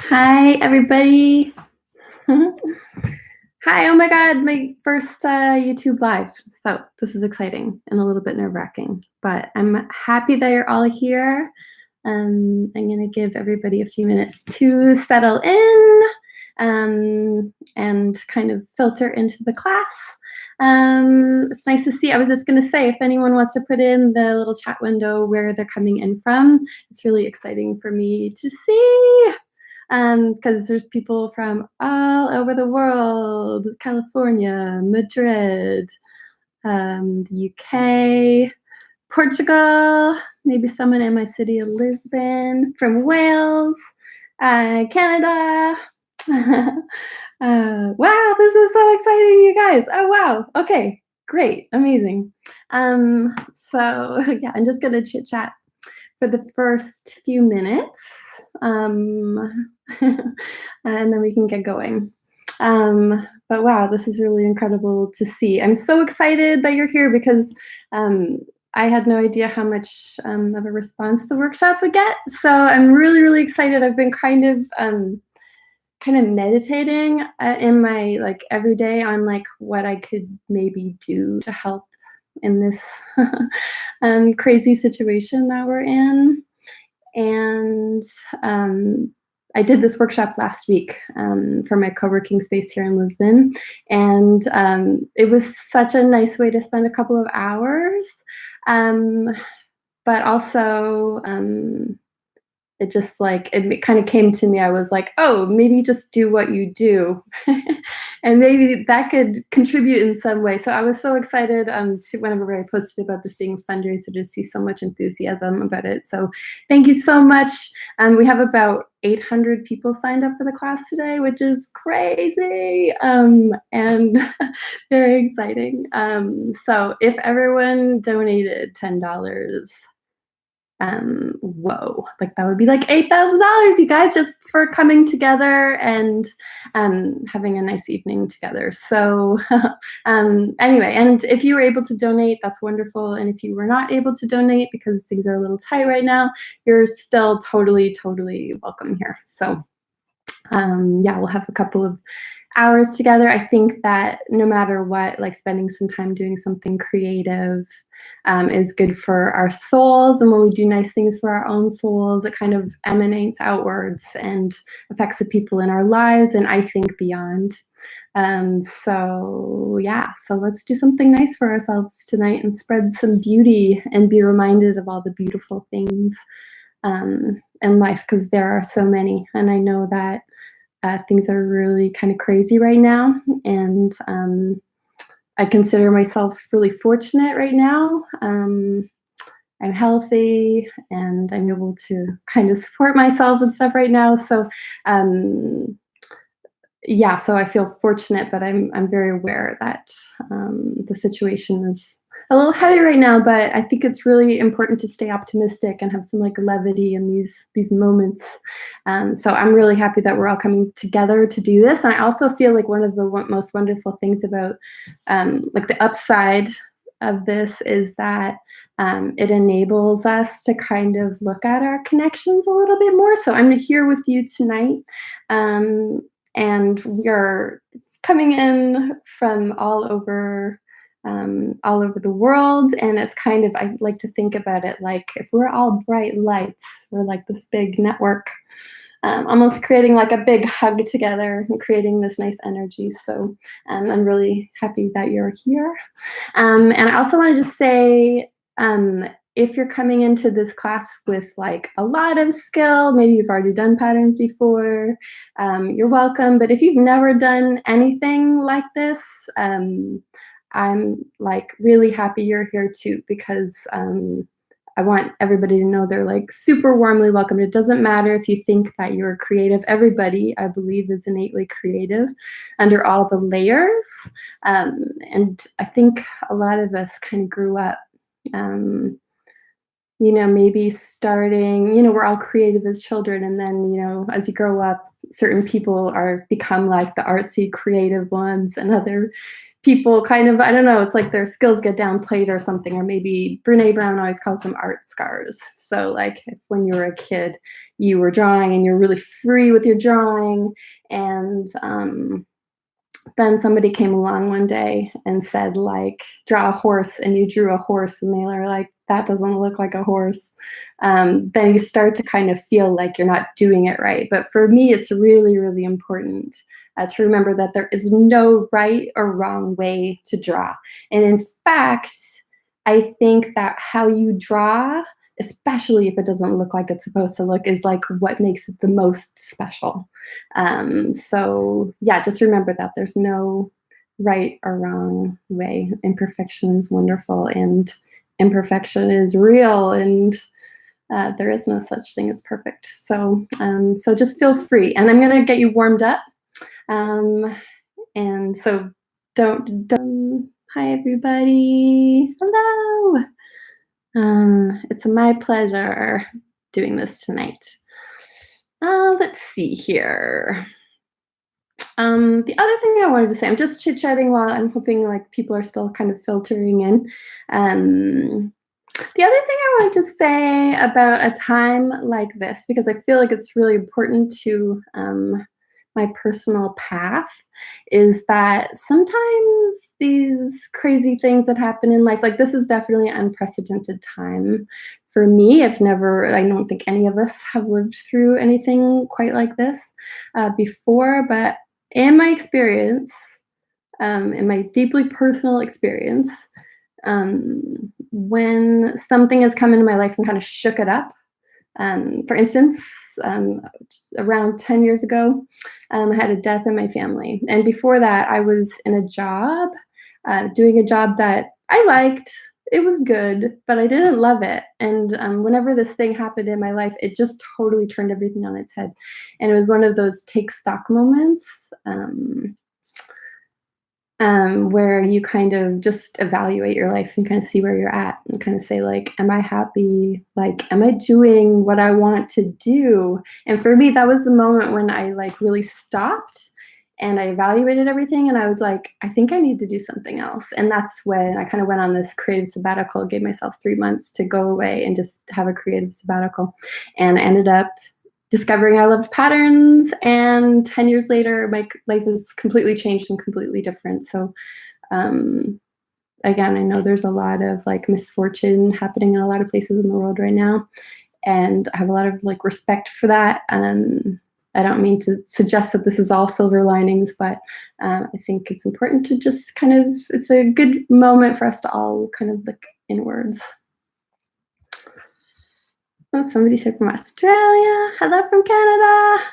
Hi, everybody. Hi, oh my God, my first YouTube live. So this is exciting and a little bit nerve-wracking, but I'm happy that you're all here. I'm going to give everybody a few minutes to settle in and kind of filter into the class. It's nice to see. I was just going to say, if anyone wants to put in the little chat window where they're coming in from, it's really exciting for me to see. Because there's people from all over the world, California, Madrid, the UK, Portugal, maybe someone in my city of Lisbon, from Wales, Canada. Wow, this is so exciting, you guys. Oh, wow. Okay, great, amazing. So, yeah, I'm just going to chit chat for the first few minutes, and then we can get going. But wow, this is really incredible to see. I'm so excited that you're here because I had no idea how much of a response the workshop would get. So I'm really, really excited. I've been kind of meditating in my every day on what I could maybe do to help in this crazy situation that we're in. And I did this workshop last week for my co-working space here in Lisbon. And it was such a nice way to spend a couple of hours. But also, it just it kind of came to me. I was like, oh, maybe just do what you do. And maybe that could contribute in some way. So I was so excited to whenever I posted about this being a fundraiser to see so much enthusiasm about it. So thank you so much. We have about 800 people signed up for the class today, which is crazy and very exciting. So if everyone donated $10, whoa, that would be like $8,000, you guys, just for coming together and having a nice evening together. So anyway, and if you were able to donate, that's wonderful. And if you were not able to donate because things are a little tight right now, you're still totally welcome here. So yeah, we'll have a couple of hours together. I think that no matter what, spending some time doing something creative is good for our souls. And when we do nice things for our own souls, it kind of emanates outwards and affects the people in our lives, and I think beyond. So yeah, so let's do something nice for ourselves tonight and spread some beauty and be reminded of all the beautiful things in life, because there are so many. And I know that things are really kind of crazy right now, and I consider myself really fortunate right now. I'm healthy and I'm able to kind of support myself and stuff right now. So yeah, so I feel fortunate, but I'm very aware that the situation is a little heavy right now. But I think it's really important to stay optimistic and have some levity in these moments. So I'm really happy that we're all coming together to do this. And I also feel like one of the most wonderful things about the upside of this is that it enables us to kind of look at our connections a little bit more. So I'm here with you tonight. And we are coming in from all over the world, and it's kind of, I like to think about it like if we're all bright lights, we're like this big network, almost creating like a big hug together and creating this nice energy. So I'm really happy that you're here. And I also wanted to say, if you're coming into this class with a lot of skill, maybe you've already done patterns before, you're welcome. But if you've never done anything like this, I'm really happy you're here too, because I want everybody to know they're super warmly welcome. It doesn't matter if you think that you're creative. Everybody, I believe, is innately creative under all the layers. And I think a lot of us kind of grew up maybe starting, we're all creative as children, and then, as you grow up, certain people become like the artsy creative ones, and other people kind of, I don't know, it's like their skills get downplayed or something, or maybe Brene Brown always calls them art scars. So like if when you were a kid, you were drawing and you're really free with your drawing, and then somebody came along one day and said, like, draw a horse, and you drew a horse, and they were like, that doesn't look like a horse. Then you start to kind of feel like you're not doing it right. But for me, it's really, really important to remember that there is no right or wrong way to draw. And in fact, I think that how you draw, especially if it doesn't look like it's supposed to look, is like what makes it the most special. So yeah, just remember that there's no right or wrong way. Imperfection is wonderful, and imperfection is real, and there is no such thing as perfect. So just feel free, and I'm gonna get you warmed up. And so don't. Hi everybody. Hello. It's my pleasure doing this tonight. Let's see here. The other thing I wanted to say, I'm just chit-chatting while I'm hoping like people are still kind of filtering in. Um, the other thing I wanted to say about a time like this, because I feel like it's really important to my personal path, is that sometimes these crazy things that happen in life, like this is definitely an unprecedented time for me. I don't think any of us have lived through anything quite like this before, but in my experience, in my deeply personal experience, when something has come into my life and kind of shook it up. For instance, just around 10 years ago, I had a death in my family. And before that, I was in a job, doing a job that I liked. It was good, but I didn't love it. And whenever this thing happened in my life, it just totally turned everything on its head. And it was one of those take stock moments. Where you kind of just evaluate your life and kind of see where you're at and kind of say, like, am I happy? Like, am I doing what I want to do? And for me, that was the moment when I like really stopped and I evaluated everything, and I was like, I think I need to do something else. And that's when I kind of went on this creative sabbatical, gave myself 3 months to go away and just have a creative sabbatical. And I ended up discovering I loved patterns, and 10 years later, my life has completely changed and completely different. So, um, again, I know there's a lot of like misfortune happening in a lot of places in the world right now, and I have a lot of like respect for that. I don't mean to suggest that this is all silver linings, but I think it's important to just kind of, it's a good moment for us to all kind of look inwards. Oh, somebody said from Australia. Hello from Canada.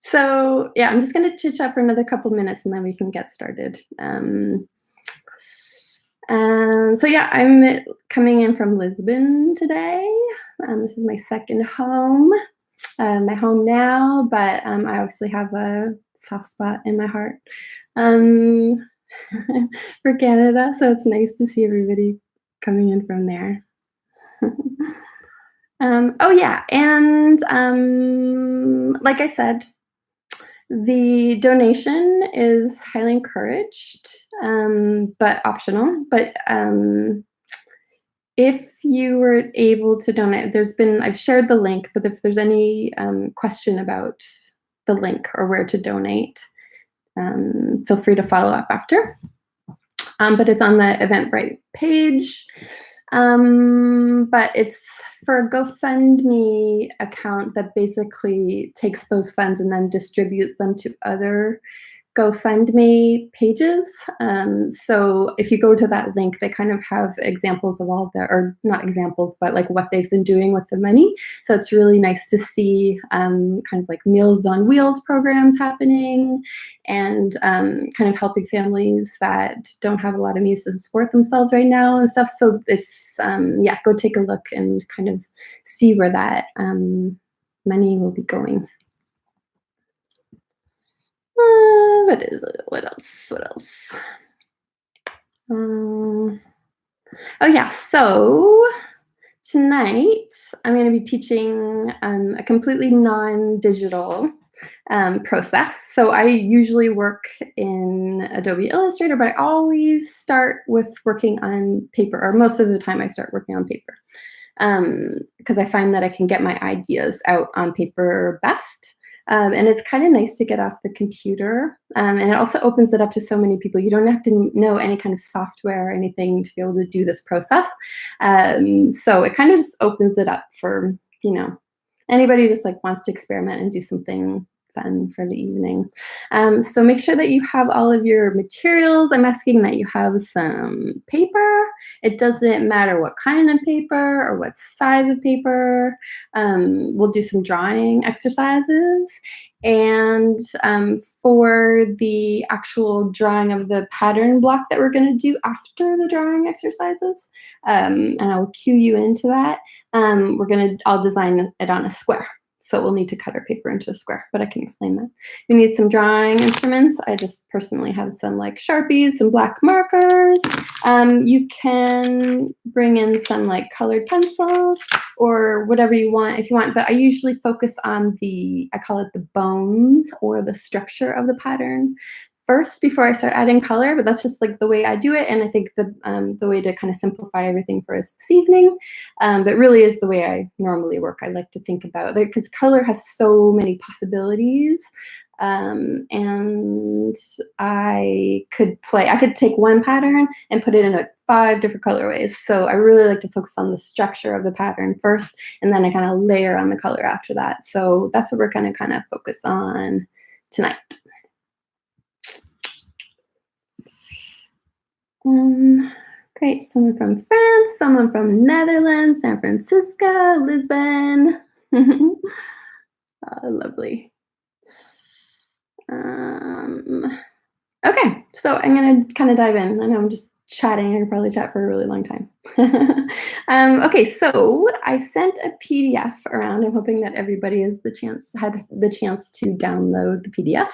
So yeah, I'm just gonna chit chat for another couple minutes and then we can get started. So yeah, I'm coming in from Lisbon today. This is my second home, my home now, but I obviously have a soft spot in my heart um, for Canada. So it's nice to see everybody coming in from there. Oh yeah, and like I said, the donation is highly encouraged, but optional. But if you were able to donate, I've shared the link, but if there's any question about the link or where to donate, feel free to follow up after. But it's on the Eventbrite page. But it's for a GoFundMe account that basically takes those funds and then distributes them to other GoFundMe pages. So if you go to that link, they kind of have examples of all the, or not examples, but like what they've been doing with the money. So it's really nice to see kind of like Meals on Wheels programs happening, and kind of helping families that don't have a lot of means to support themselves right now and stuff. So it's, yeah, go take a look and kind of see where that money will be going. What is it? What else? What else? Oh yeah, so Tonight, I'm going to be teaching a completely non-digital process. So I usually work in Adobe Illustrator, but I always start with working on paper, or most of the time I start working on paper because I find that I can get my ideas out on paper best. And it's kind of nice to get off the computer. And it also opens it up to so many people. You don't have to know any kind of software or anything to be able to do this process. So it kind of just opens it up for, you know, anybody who just like wants to experiment and do something fun for the evening. So make sure that you have all of your materials. I'm asking that you have some paper. It doesn't matter what kind of paper or what size of paper. We'll do some drawing exercises. And for the actual drawing of the pattern block that we're going to do after the drawing exercises, and I'll cue you into that, I'll design it on a square. So we'll need to cut our paper into a square, but I can explain that. We need some drawing instruments. I just personally have some like Sharpies, some black markers. You can bring in some like colored pencils or whatever you want if you want, but I usually focus on I call it the bones or the structure of the pattern first before I start adding color, but that's just like the way I do it. And I think the way to kind of simplify everything for us this evening, but really is the way I normally work. I like to think about it because color has so many possibilities. And I could take one pattern and put it in like 5 different colorways. So I really like to focus on the structure of the pattern first, and then I kind of layer on the color after that. So that's what we're going to kind of focus on tonight. Great. Someone from France, someone from Netherlands, San Francisco, Lisbon. Lovely. Okay, so I'm going to kind of dive in. I know I'm just chatting. I could probably chat for a really long time. Okay, so I sent a PDF around. I'm hoping that everybody had the chance to download the PDF.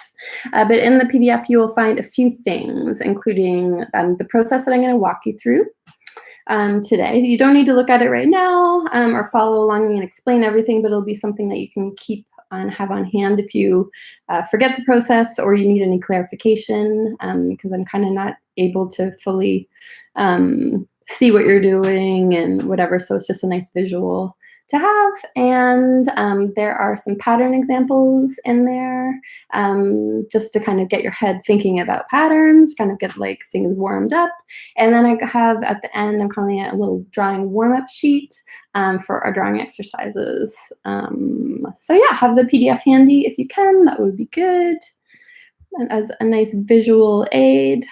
But in the PDF, you will find a few things, including the process that I'm going to walk you through today. You don't need to look at it right now or follow along and explain everything, but it'll be something that you can keep and have on hand if you forget the process or you need any clarification, because I'm kind of not able to fully see what you're doing and whatever. So it's just a nice visual to have. And there are some pattern examples in there, just to kind of get your head thinking about patterns, kind of get like things warmed up. And then I have at the end, I'm calling it a little drawing warm-up sheet for our drawing exercises. So yeah, have the PDF handy if you can, that would be good. And as a nice visual aid.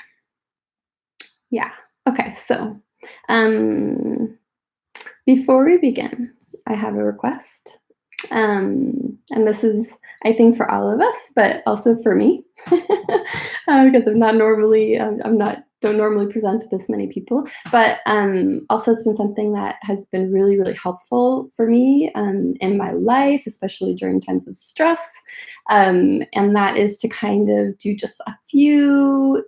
Yeah, okay, so before we begin, I have a request. And this is, I think, for all of us, but also for me, because I'm not normally, don't normally present to this many people, but also it's been something that has been really, really helpful for me in my life, especially during times of stress. And that is to kind of do just a few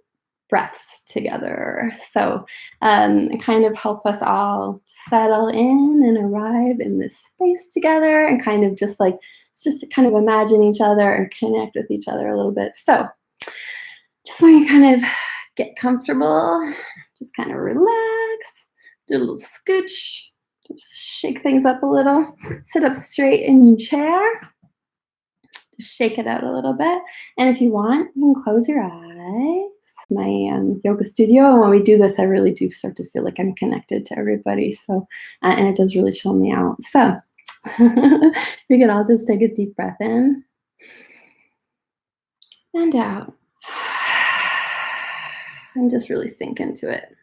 breaths together. So kind of help us all settle in and arrive in this space together and kind of just like, it's just kind of imagine each other and connect with each other a little bit. So just want you to kind of get comfortable, just kind of relax, do a little scooch, just shake things up a little, sit up straight in your chair, just shake it out a little bit. And if you want, you can close your eyes. My yoga studio, and when we do this, I really do start to feel like I'm connected to everybody. So, and it does really chill me out. So, we can all just take a deep breath in and out, and just really sink into it.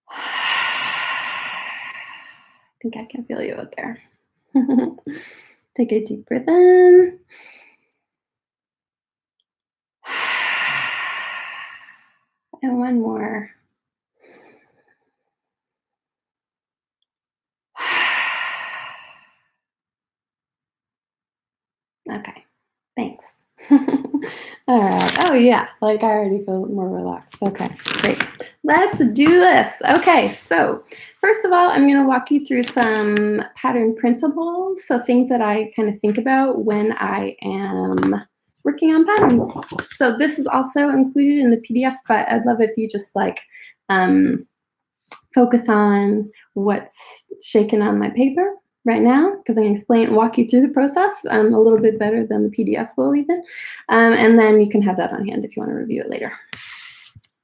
I think I can feel you out there. Take a deep breath in. And one more. Okay, thanks. All right. Oh, yeah. Like, I already feel more relaxed. Okay, great. Let's do this. Okay, so first of all, I'm going to walk you through some pattern principles. So, things that I kind of think about when I am working on patterns. So, this is also included in the PDF, but I'd love if you just like um, focus on what's shaken on my paper right now, because I can explain, walk you through the process a little bit better than the PDF will even. And then you can have that on hand if you want to review it later.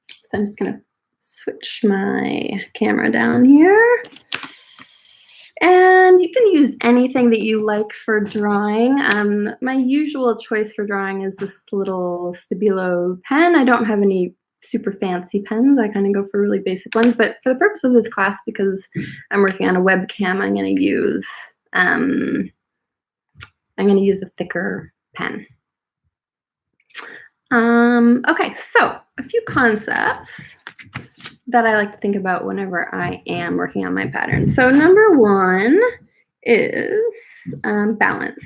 So I'm just going to switch my camera down here. And you can use anything that you like for drawing. My usual choice for drawing is this little Stabilo pen. I don't have any super fancy pens. I kind of go for really basic ones. But for the purpose of this class, because I'm working on a webcam, I'm going to use a thicker pen. Okay, so a few concepts that I like to think about whenever I am working on my pattern. So number one is balance.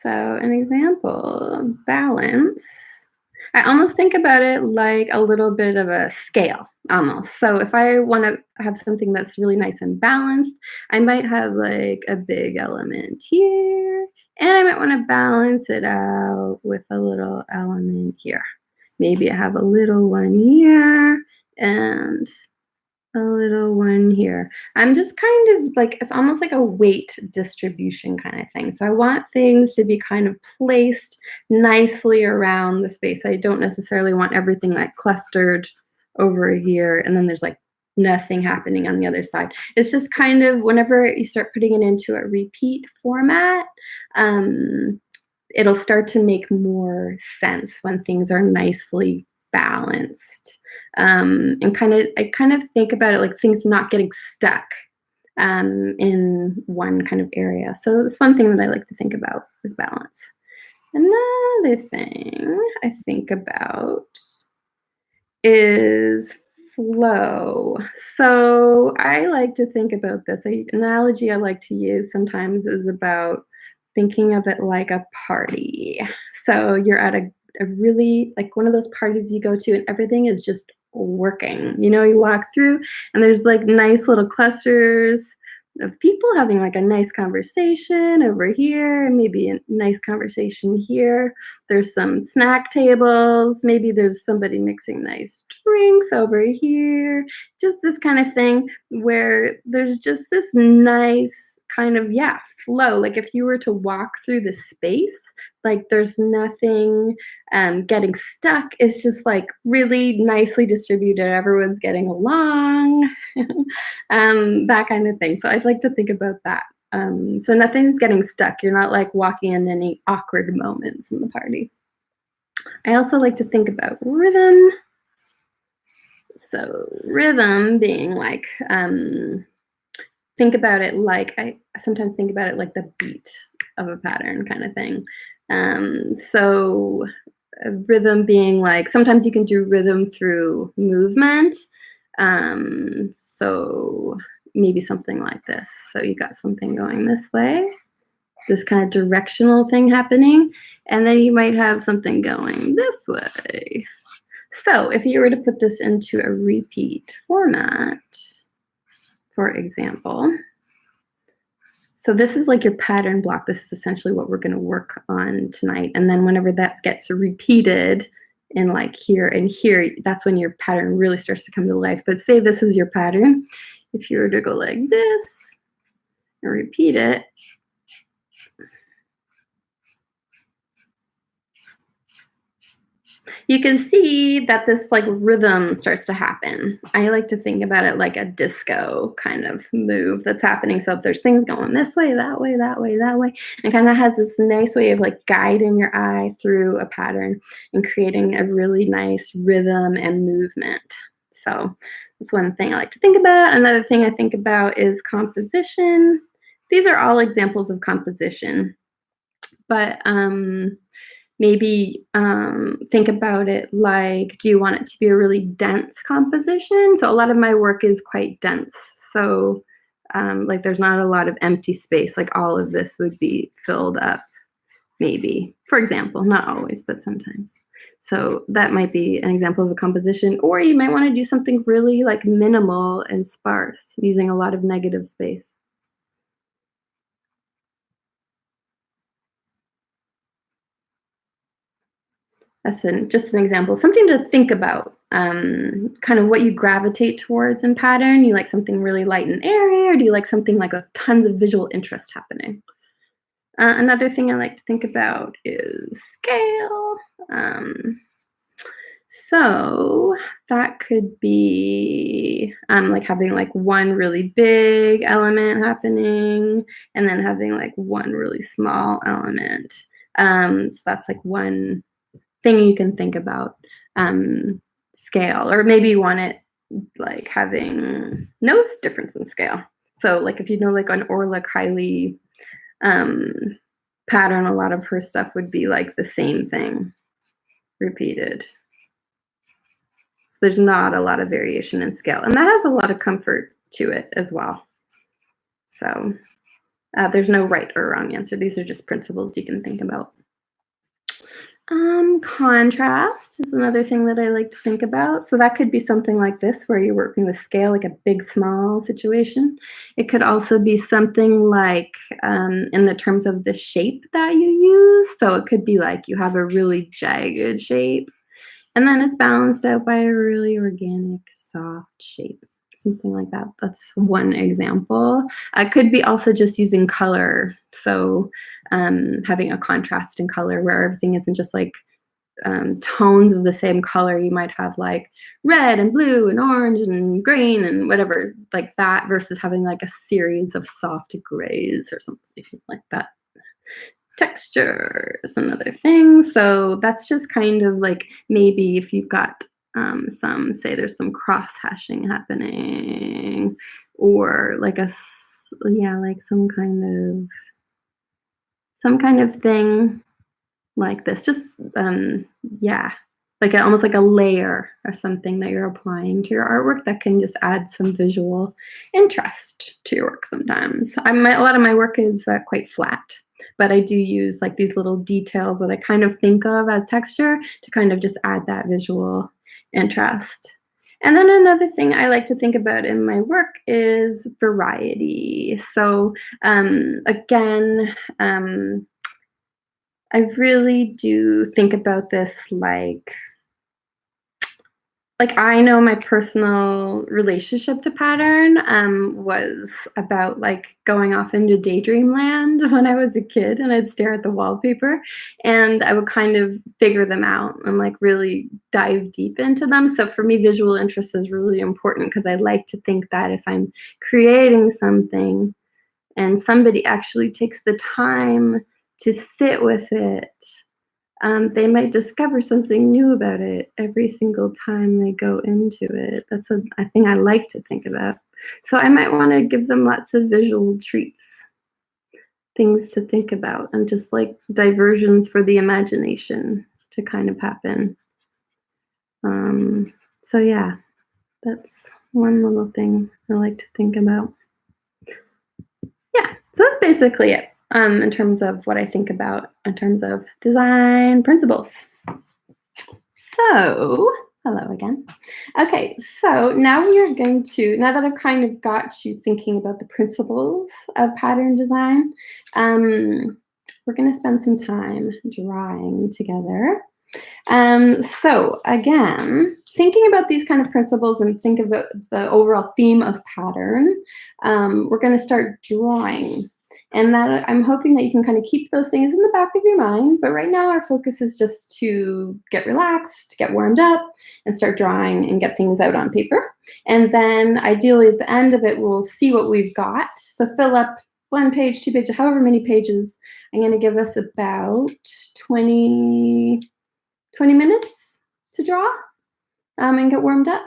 So an example, balance, I almost think about it like a little bit of a scale, almost. So if I want to have something that's really nice and balanced, I might have like a big element here, and I might want to balance it out with a little element here. Maybe I have a little one here and a little one here. I'm just kind of like, it's almost like a weight distribution kind of thing. So I want things to be kind of placed nicely around the space. I don't necessarily want everything like clustered over here and then there's like nothing happening on the other side. It's just kind of whenever you start putting it into a repeat format, it'll start to make more sense when things are nicely balanced. And I kind of think about it like things not getting stuck in one kind of area. So that's one thing that I like to think about is balance. Another thing I think about is flow. So I like to think about this. An analogy I like to use sometimes is about thinking of it like a party. So you're at a really like one of those parties you go to and everything is just working. You know, you walk through and there's like nice little clusters of people having like a nice conversation over here and maybe a nice conversation here. There's some snack tables. Maybe there's somebody mixing nice drinks over here. Just this kind of thing where there's just this nice kind of, yeah, flow. Like if you were to walk through the space, like there's nothing getting stuck. It's just like really nicely distributed. Everyone's getting along, that kind of thing. So I'd like to think about that. So nothing's getting stuck. You're not like walking in any awkward moments in the party. I also like to think about rhythm. So rhythm being like, think about it like, I sometimes think about it like the beat of a pattern kind of thing. So rhythm being like, sometimes you can do rhythm through movement. So maybe something like this. So you got something going this way, this kind of directional thing happening, and then you might have something going this way. So if you were to put this into a repeat format, for example, so this is like your pattern block. This is essentially what we're going to work on tonight. And then whenever that gets repeated in like here and here, that's when your pattern really starts to come to life. But say this is your pattern. If you were to go like this and repeat it, you can see that this like rhythm starts to happen. I like to think about it like a disco kind of move that's happening. So if there's things going this way, that way, that way, that way, and kind of has this nice way of like guiding your eye through a pattern and creating a really nice rhythm and movement. So that's one thing I like to think about. Another thing I think about is composition. These are all examples of composition, but maybe think about it like, do you want it to be a really dense composition? So a lot of my work is quite dense. So like there's not a lot of empty space. Like all of this would be filled up maybe. For example, not always, but sometimes. So that might be an example of a composition. Or you might want to do something really like minimal and sparse, using a lot of negative space. That's just an example, something to think about. Kind of what you gravitate towards in pattern. You like something really light and airy, or do you like something like a tons of visual interest happening? Another thing I like to think about is scale. Um, so that could be like having like one really big element happening, and then having like one really small element. So that's like one thing you can think about. um, Scale, or maybe you want it like having no difference in scale. So like if you know like an Orla Kiley um, pattern, a lot of her stuff would be like the same thing repeated. So there's not a lot of variation in scale, and that has a lot of comfort to it as well. So there's no right or wrong answer. These are just principles you can think about. Contrast is another thing that I like to think about. So that could be something like this, where you're working with scale, like a big, small situation. It could also be something like in the terms of the shape that you use. So it could be like you have a really jagged shape, and then it's balanced out by a really organic, soft shape. Something like that. That's one example. It could be also just using color. So having a contrast in color where everything isn't just like tones of the same color. You might have like red and blue and orange and green and whatever like that, versus having like a series of soft grays or something like that. Texture is another thing. So that's just kind of like maybe if you've got some, say there's some cross hashing happening, or like yeah, like some kind of thing like this. Just yeah, like almost like a layer or something that you're applying to your artwork that can just add some visual interest to your work. Sometimes a lot of my work is quite flat, but I do use like these little details that I kind of think of as texture to kind of just add that visual interest. And then another thing I like to think about in my work is variety. So again, I really do think about this like I know my personal relationship to pattern was about like going off into daydream land when I was a kid, and I'd stare at the wallpaper and I would kind of figure them out and like really dive deep into them. So for me, visual interest is really important because I like to think that if I'm creating something and somebody actually takes the time to sit with it, they might discover something new about it every single time they go into it. That's a thing I like to think about. So I might want to give them lots of visual treats, things to think about, and just like diversions for the imagination to kind of happen. So yeah, that's one little thing I like to think about. Yeah, so that's basically it in terms of what I think about in terms of design principles. So, hello again. Okay, so now we are going to, now that I've kind of got you thinking about the principles of pattern design, we're going to spend some time drawing together. So again, thinking about these kind of principles and think about the overall theme of pattern, we're going to start drawing. And that I'm hoping that you can kind of keep those things in the back of your mind. But right now our focus is just to get relaxed, get warmed up, and start drawing and get things out on paper. And then ideally at the end of it, we'll see what we've got. So fill up 1 page, 2 pages, however many pages. I'm going to give us about 20 minutes to draw and get warmed up.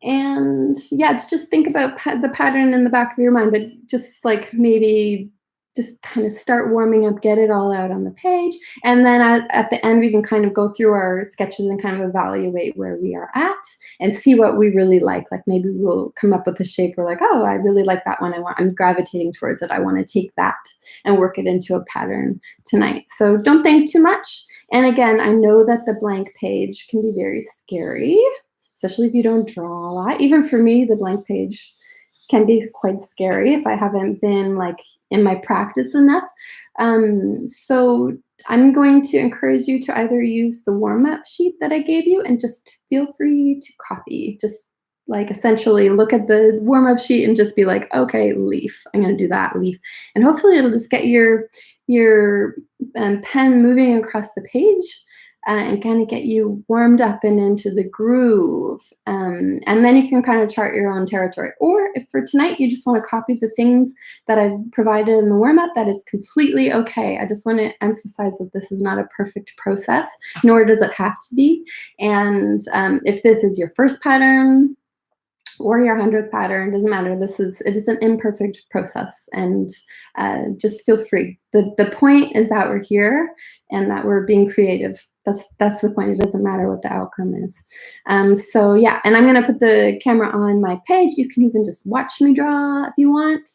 And yeah, to just think about the pattern in the back of your mind, but just like maybe just kind of start warming up, get it all out on the page. And then at the end, we can kind of go through our sketches and kind of evaluate where we are at and see what we really like. Like maybe we'll come up with a shape. We're like, oh, I really like that one. I'm gravitating towards it. I want to take that and work it into a pattern tonight. So don't think too much. And again, I know that the blank page can be very scary, especially if you don't draw a lot. Even for me, the blank page can be quite scary if I haven't been like in my practice enough. So I'm going to encourage you to either use the warm-up sheet that I gave you and just feel free to copy. Just like essentially look at the warm-up sheet and just be like, okay, leaf. I'm going to do that leaf. And hopefully it'll just get your pen moving across the page and kind of get you warmed up and into the groove. And then you can kind of chart your own territory. Or if for tonight you just want to copy the things that I've provided in the warm-up, that is completely okay. I just want to emphasize that this is not a perfect process, nor does it have to be. And if this is your first pattern, or your 100th pattern, doesn't matter. It is an imperfect process, and just feel free. The point is that we're here and that we're being creative. That's the point. It doesn't matter what the outcome is. So yeah, and I'm gonna put the camera on my page. You can even just watch me draw if you want.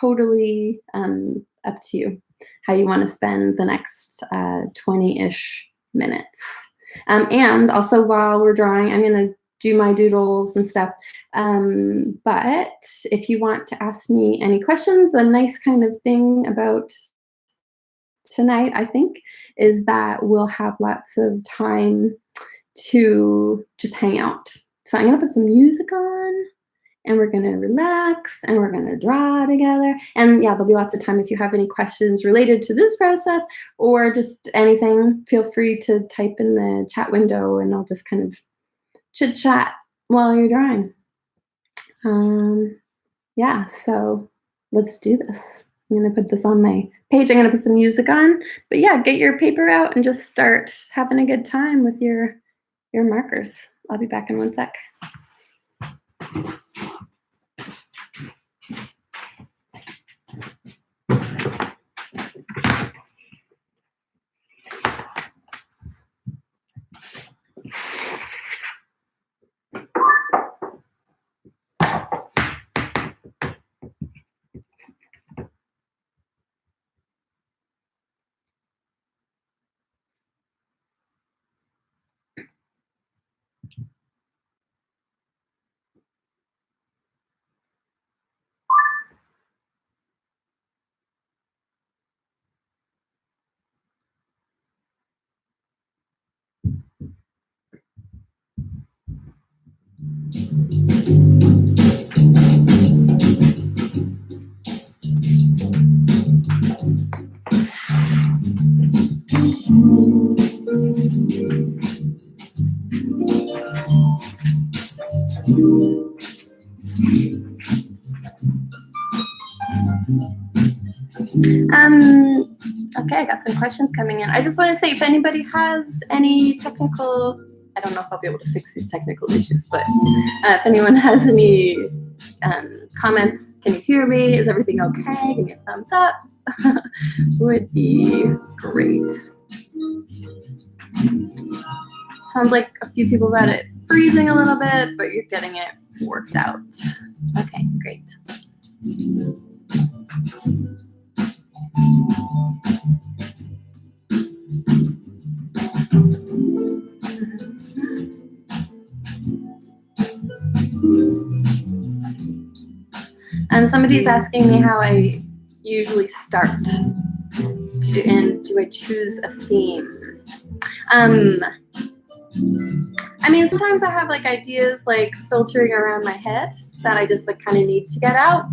Totally up to you how you want to spend the next 20-ish minutes. And also while we're drawing, I'm gonna do my doodles and stuff. But if you want to ask me any questions, the nice kind of thing about tonight, I think, is that we'll have lots of time to just hang out. So I'm gonna put some music on and we're gonna relax and we're gonna draw together. And yeah, there'll be lots of time. If you have any questions related to this process or just anything, feel free to type in the chat window and I'll just kind of chit chat while you're drawing. Yeah, so let's do this. I'm gonna put this on my page. I'm gonna put some music on, but yeah, get your paper out and just start having a good time with your markers. I'll be back in 1 sec. Okay, I got some questions coming in. I just want to say if anybody has any technical, I don't know if I'll be able to fix these technical issues, but if anyone has any comments, can you hear me? Is everything okay? Give me a thumbs up. Would be great. Sounds like a few people got it freezing a little bit, but you're getting it worked out. Okay, great. And somebody's asking me how I usually start, and do I choose a theme? I mean, sometimes I have like ideas like filtering around my head that I just like kind of need to get out.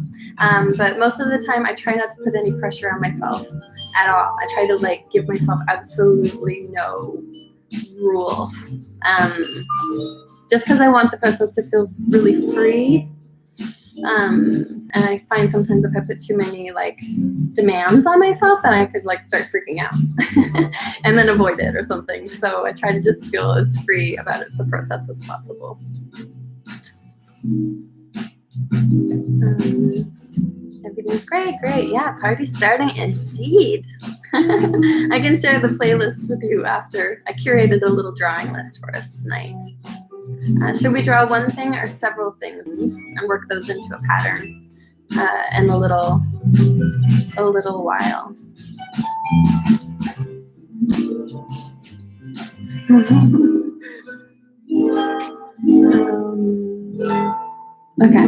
But most of the time I try not to put any pressure on myself at all. I try to like give myself absolutely no rules. Just because I want the process to feel really free. And I find sometimes if I put too many like demands on myself, then I could like start freaking out and then avoid it or something. So I try to just feel as free about the process as possible. Everything's great, great. Yeah, party's starting indeed. I can share the playlist with you after. I curated a little drawing list for us tonight. Should we draw one thing or several things and work those into a pattern in a little while? Okay,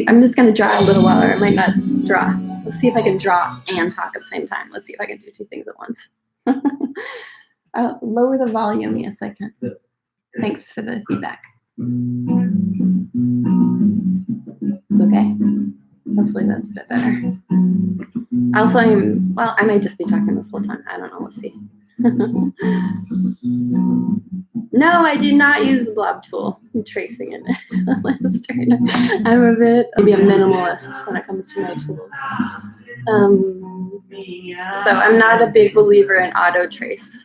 I'm just gonna draw a little while, or I might not draw. Let's see if I can draw and talk at the same time. Let's see if I can do two things at once. Lower the volume. Yes, I can. Thanks for the feedback. Okay. Hopefully that's a bit better. Also, I might just be talking this whole time. I don't know. We'll see. No, I do not use the blob tool. I'm tracing in Illustrator. I'm maybe a minimalist when it comes to my tools. So I'm not a big believer in auto trace.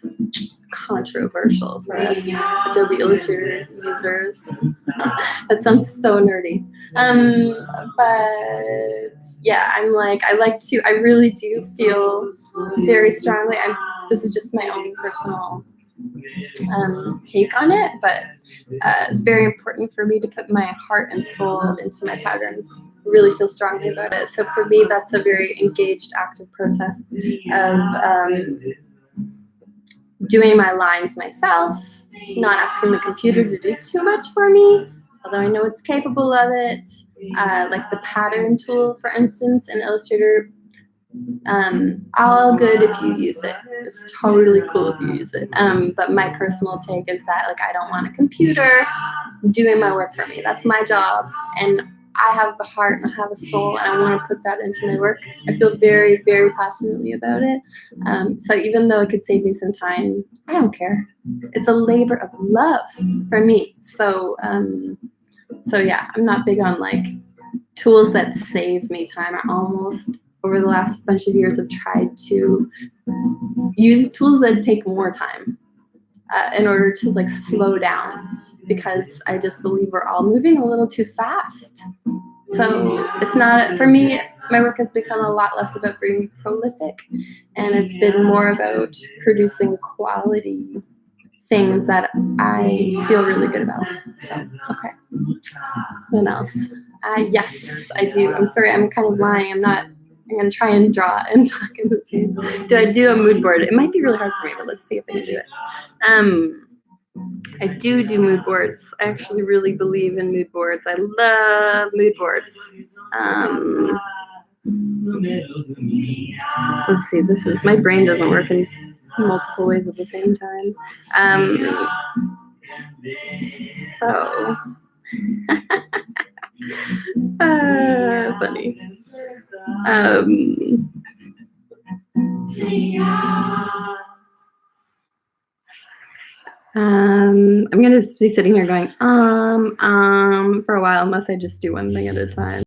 Controversial for us Adobe Illustrator users. That sounds so nerdy. But yeah, I really do feel very strongly. This is just my own personal take on it, but it's very important for me to put my heart and soul into my patterns. Really feel strongly about it. So for me, that's a very engaged, active process of doing my lines myself, not asking the computer to do too much for me, although I know it's capable of it. Like the pattern tool, for instance, in Illustrator, all good if you use it. It's totally cool if you use it. But my personal take is that I don't want a computer doing my work for me. That's my job, and I have the heart and I have a soul, and I want to put that into my work. I feel very, very passionately about it. So even though it could save me some time, I don't care. It's a labor of love for me. So yeah, I'm not big on tools that save me time. I almost over the last bunch of years have tried to use tools that take more time in order to slow down, because I just believe we're all moving a little too fast. So it's not, for me, my work has become a lot less about being prolific, and it's been more about producing quality things that I feel really good about. So, okay. What else? Yes, I do. I'm sorry, I'm kind of lying. I'm going to try and draw and talk in the same. Do I do a mood board? It might be really hard for me, but let's see if I can do it. I do mood boards. I actually really believe in mood boards. I love mood boards. Let's see, my brain doesn't work in multiple ways at the same time. So, funny. I'm gonna be sitting here going for a while, unless I just do one thing at a time.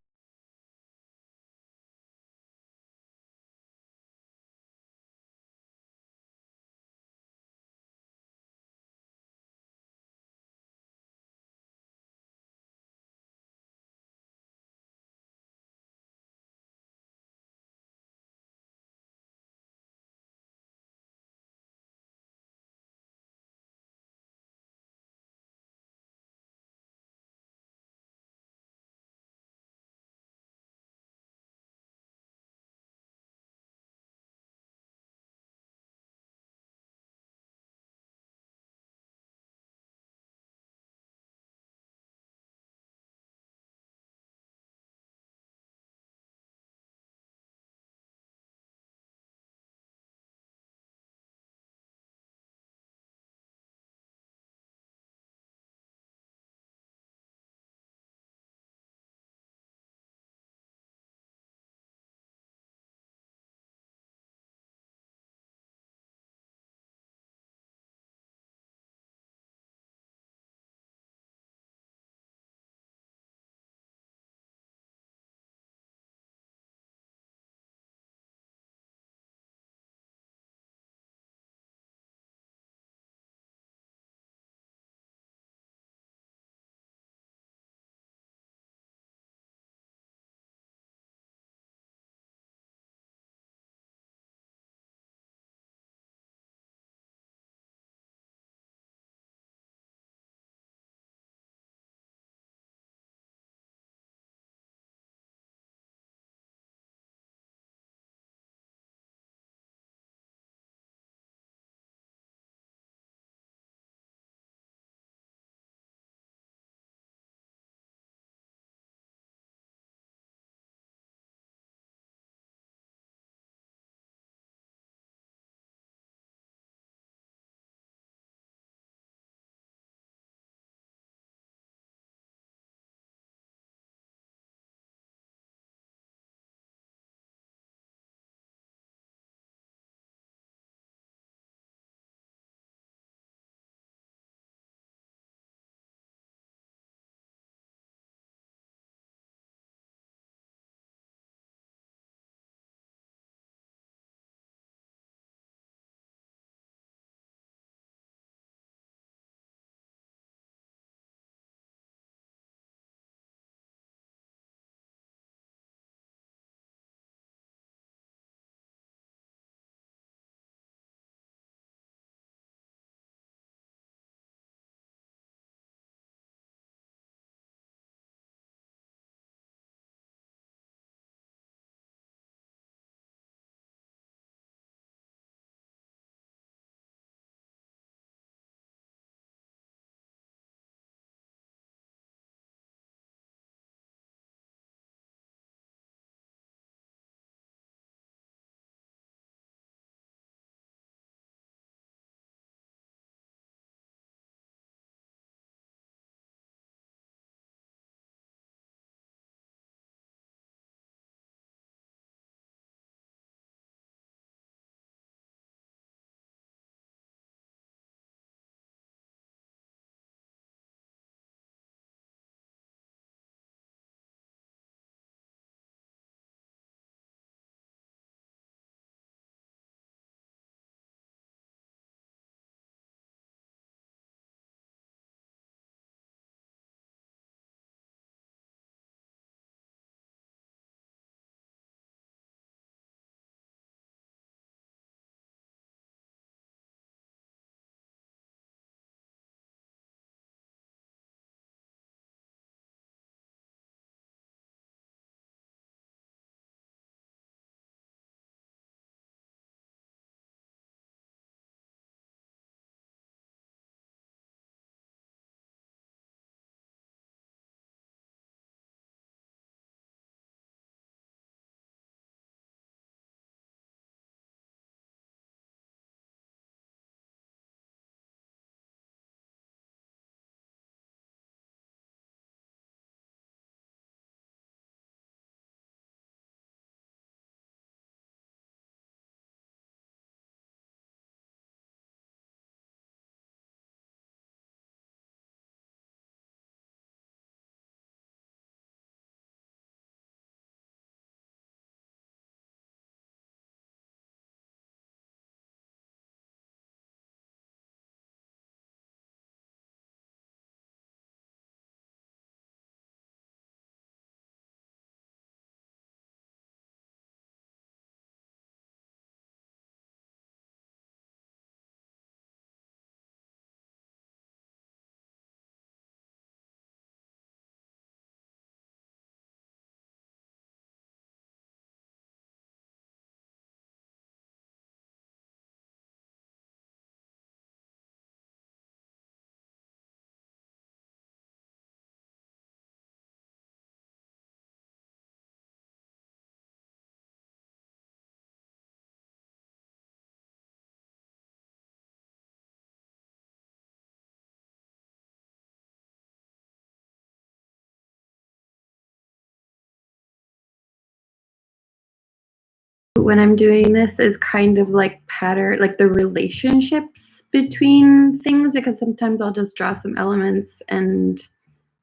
when I'm doing this is kind of like pattern, like the relationships between things, because sometimes I'll just draw some elements and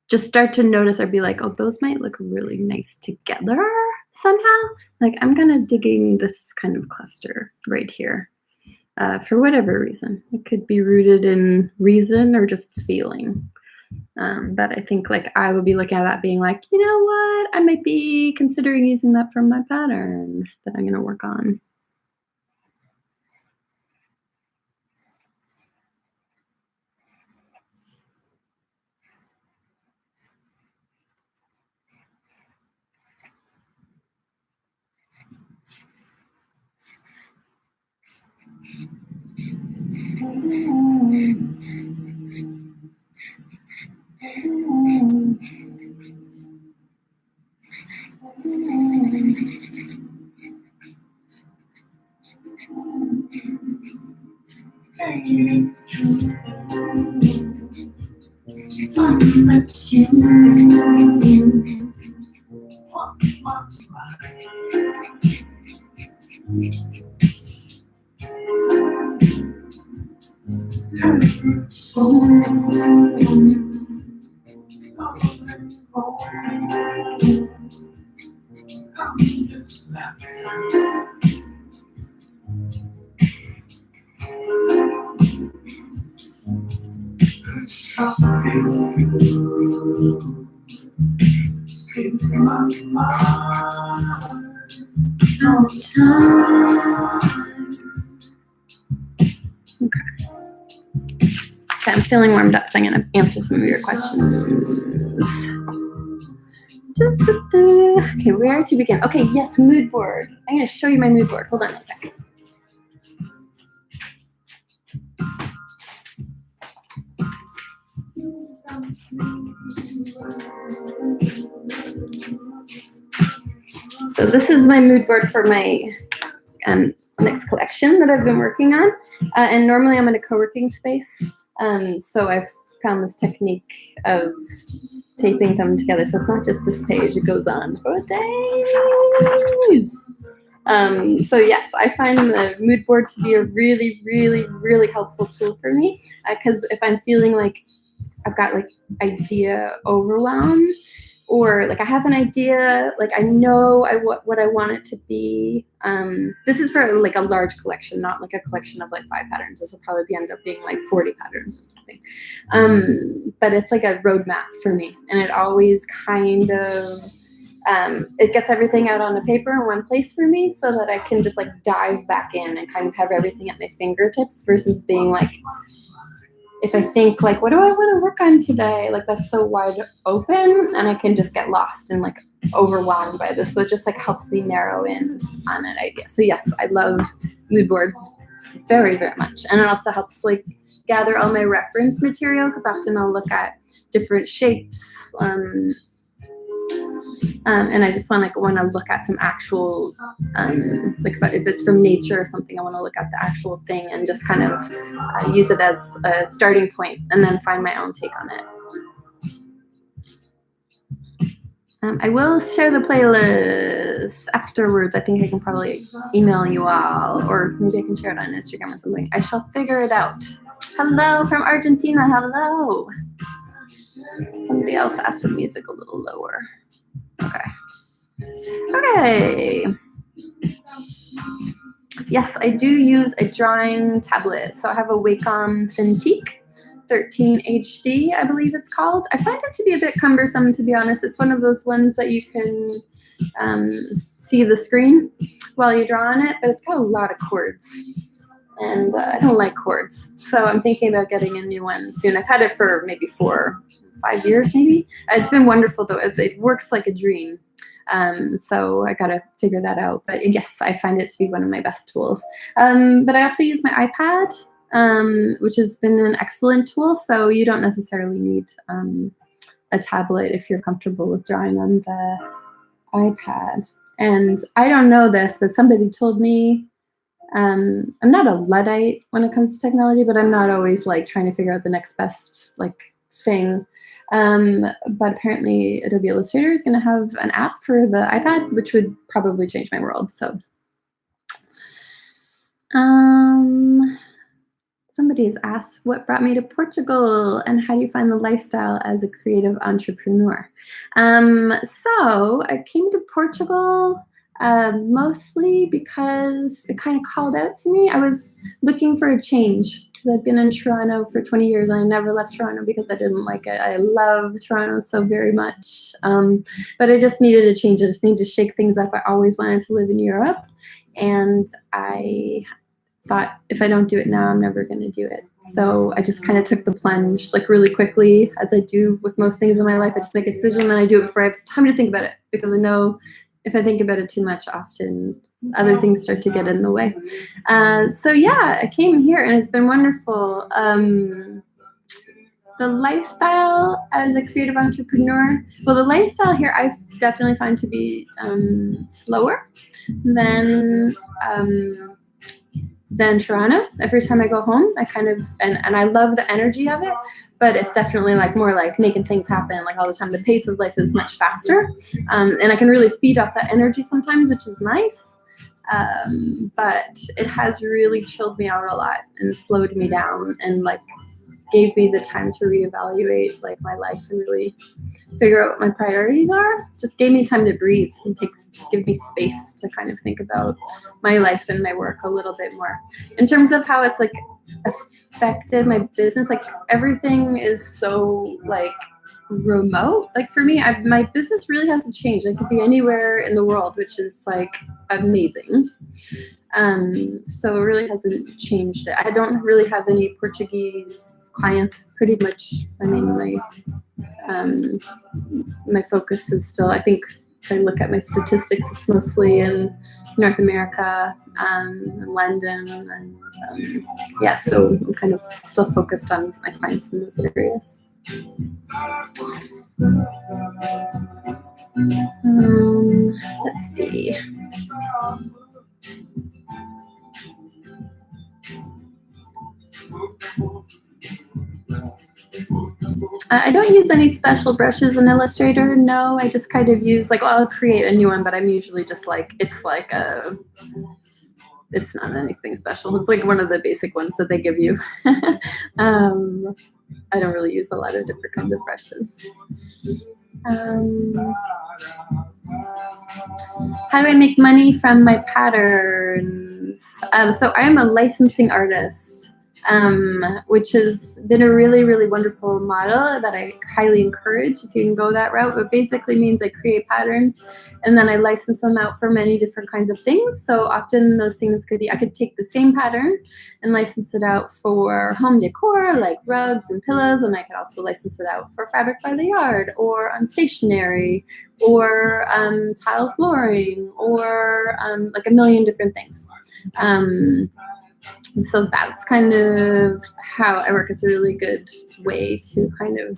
just start to notice or be like, oh, those might look really nice together somehow. Like I'm kind of digging this kind of cluster right here for whatever reason. It could be rooted in reason or just feeling. But I think like I would be looking at that being like, you know what, I might be considering using that from my pattern that I'm going to work on. Okay, I'm feeling warmed up, so I'm going to answer some of your questions. Okay, where to begin? Okay, yes, mood board. I'm going to show you my mood board. Hold on a second. So this is my mood board for my next collection that I've been working on. And normally I'm in a co-working space. So I've found this technique of taping them together. So it's not just this page, it goes on for days. So yes, I find the mood board to be a really, really, really helpful tool for me. Because if I'm feeling like I've got like idea overwhelm, or like I have an idea, like I know what I want it to be. This is for like a large collection, not like a collection of like 5 patterns. This will probably end up being like 40 patterns or something. But it's like a roadmap for me, and it always kind of it gets everything out on the paper in one place for me, so that I can just like dive back in and kind of have everything at my fingertips, versus being like, if I think like, what do I want to work on today? Like that's so wide open, and I can just get lost and like overwhelmed by this. So it just like helps me narrow in on an idea. So yes, I love mood boards very, very much. And it also helps like gather all my reference material, because often I'll look at different shapes. And I just want to look at some actual, like if it's from nature or something, I want to look at the actual thing and just kind of use it as a starting point, and then find my own take on it. I will share the playlist afterwards. I think I can probably email you all, or maybe I can share it on Instagram or something. I shall figure it out. Hello from Argentina. Hello. Somebody else asked for music a little lower. Okay. Okay. Yes, I do use a drawing tablet. So I have a Wacom Cintiq 13 HD, I believe it's called. I find it to be a bit cumbersome, to be honest. It's one of those ones that you can see the screen while you draw on it, but it's got a lot of cords. And I don't like cords. So I'm thinking about getting a new one soon. I've had it for maybe 4, 5 years, maybe. It's been wonderful, though. It works like a dream. So I gotta figure that out. But yes, I find it to be one of my best tools. But I also use my iPad, which has been an excellent tool. So you don't necessarily need a tablet if you're comfortable with drawing on the iPad. And I don't know this, but somebody told me, I'm not a Luddite when it comes to technology, but I'm not always like trying to figure out the next best like thing. But apparently Adobe Illustrator is going to have an app for the iPad, which would probably change my world. So Um, Somebody has asked, what brought me to Portugal and how do you find the lifestyle as a creative entrepreneur? So I came to Portugal mostly because it kind of called out to me. I was looking for a change because I've been in Toronto for 20 years and I never left Toronto because I didn't like it. I love Toronto so very much. But I just needed a change. I just needed to shake things up. I always wanted to live in Europe. And I thought if I don't do it now, I'm never going to do it. So I just kind of took the plunge like really quickly, as I do with most things in my life. I just make a decision and then I do it before I have time to think about it, because I know if I think about it too much, often other things start to get in the way. So yeah, I came here and it's been wonderful. The lifestyle as a creative entrepreneur, well, the lifestyle here I definitely find to be slower than Toronto. Every time I go home, I kind of, and I love the energy of it, but it's definitely like more like making things happen like all the time. The pace of life is much faster, and I can really feed off that energy sometimes, which is nice. But it has really chilled me out a lot and slowed me down and like gave me the time to reevaluate like my life and really figure out what my priorities are. Just gave me time to breathe and give me space to kind of think about my life and my work a little bit more. In terms of how it's like affected my business, like everything is so like remote. Like for me, my business really hasn't changed. I could be anywhere in the world, which is like amazing. So it really hasn't changed it. I don't really have any Portuguese clients. Pretty much, I mean, my focus is still, I think, if I look at my statistics, it's mostly in North America and London, and yeah, so I'm kind of still focused on my clients in those areas. Let's see. I don't use any special brushes in Illustrator. No, I just kind of use like, well, I'll create a new one, but I'm usually just like, it's not anything special. It's like one of the basic ones that they give you. I don't really use a lot of different kinds of brushes. How do I make money from my patterns? So I am a licensing artist, which has been a really, really wonderful model that I highly encourage if you can go that route. But basically means I create patterns and then I license them out for many different kinds of things. So often those things could be, I could take the same pattern and license it out for home decor, like rugs and pillows, and I could also license it out for fabric by the yard, or on stationery, or tile flooring, or like a million different things. So that's kind of how I work. It's a really good way to kind of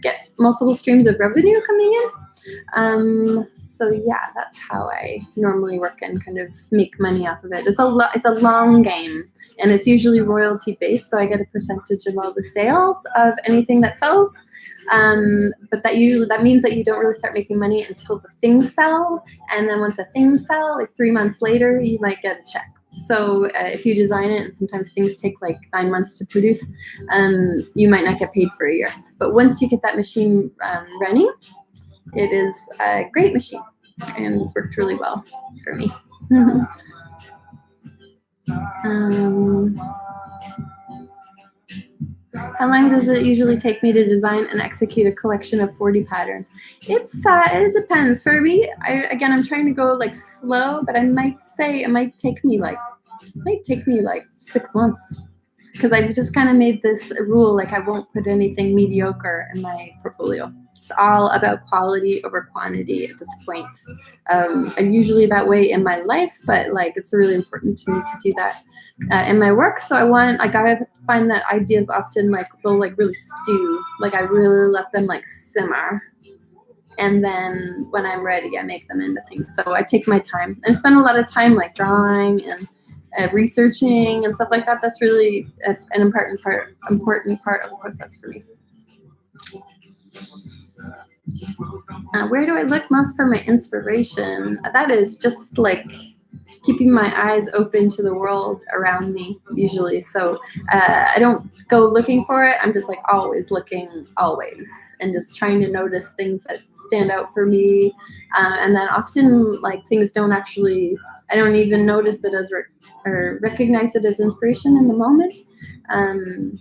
get multiple streams of revenue coming in. So yeah, that's how I normally work and kind of make money off of it. It's a long game, and it's usually royalty based. So I get a percentage of all the sales of anything that sells. But that means that you don't really start making money until the things sell. And then once the things sell, like 3 months later, you might get a check. So if you design it, and sometimes things take like 9 months to produce, you might not get paid for a year. But once you get that machine running, it is a great machine, and it's worked really well for me. How long does it usually take me to design and execute a collection of 40 patterns? It depends. For me, I'm trying to go like slow, but I might say it might take me like 6 months, because I've just kind of made this rule, like I won't put anything mediocre in my portfolio. It's all about quality over quantity at this point. I'm usually that way in my life, but like it's really important to me to do that in my work. So I find that ideas often like they'll like really stew. Like I really let them like simmer. And then when I'm ready, I make them into things. So I take my time and spend a lot of time like drawing and researching and stuff like that. That's really an important part of the process for me. Where do I look most for my inspiration? That is just like keeping my eyes open to the world around me usually. So I don't go looking for it. I'm just like always looking, always, and just trying to notice things that stand out for me. And then often like things don't actually, I don't even notice it as or recognize it as inspiration in the moment. Um,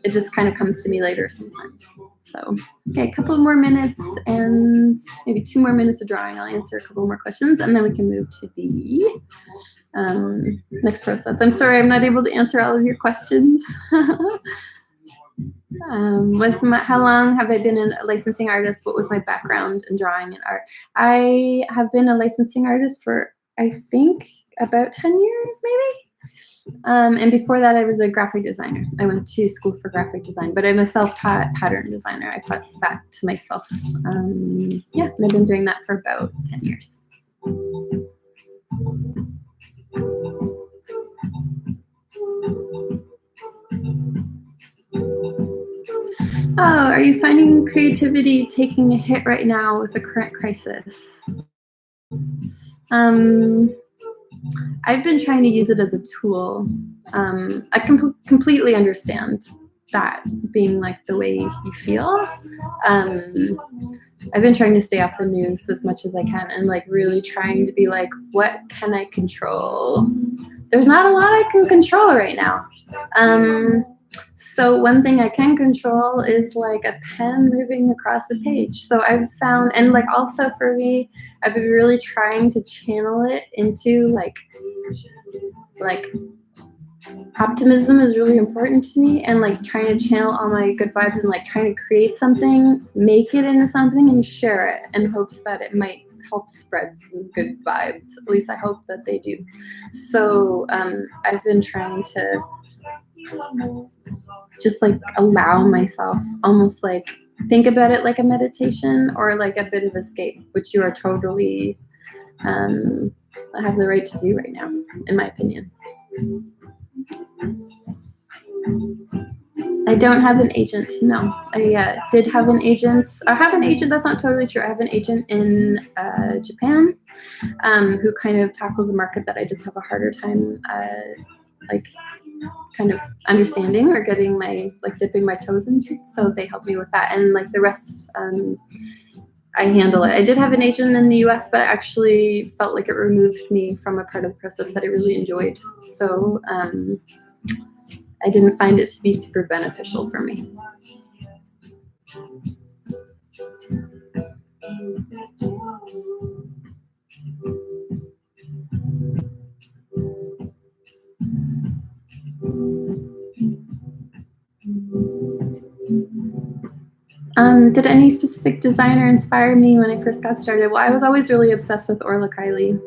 it just kind of comes to me later sometimes. So, okay, a couple more minutes and maybe 2 more minutes of drawing. I'll answer a couple more questions and then we can move to the next process. I'm sorry I'm not able to answer all of your questions. How long have I been a licensing artist? What was my background in drawing and art? I have been a licensing artist for, I think, about 10 years, maybe. And before that, I was a graphic designer. I went to school for graphic design, but I'm a self-taught pattern designer. I taught that to myself. Yeah, and I've been doing that for about 10 years. Oh, are you finding creativity taking a hit right now with the current crisis? I've been trying to use it as a tool. I completely understand that being like the way you feel. I've been trying to stay off the news as much as I can and like really trying to be like, what can I control? There's not a lot I can control right now. So one thing I can control is like a pen moving across a page. So I've found, and like also for me, I've been really trying to channel it into like optimism is really important to me, and like trying to channel all my good vibes and like trying to create something, make it into something and share it in hopes that it might help spread some good vibes. At least I hope that they do. So I've been trying to just like allow myself, almost like think about it like a meditation or like a bit of escape, which you are totally have the right to do right now, in my opinion. I don't have an agent, no. I did have an agent. I have an agent, that's not totally true. I have an agent in Japan who kind of tackles a market that I just have a harder time like kind of understanding or getting my, like dipping my toes into. So they help me with that. And like the rest, I handle it. I did have an agent in the US, but I actually felt like it removed me from a part of the process that I really enjoyed. So I didn't find it to be super beneficial for me. Did any specific designer inspire me when I first got started? Well, I was always really obsessed with Orla Kiley,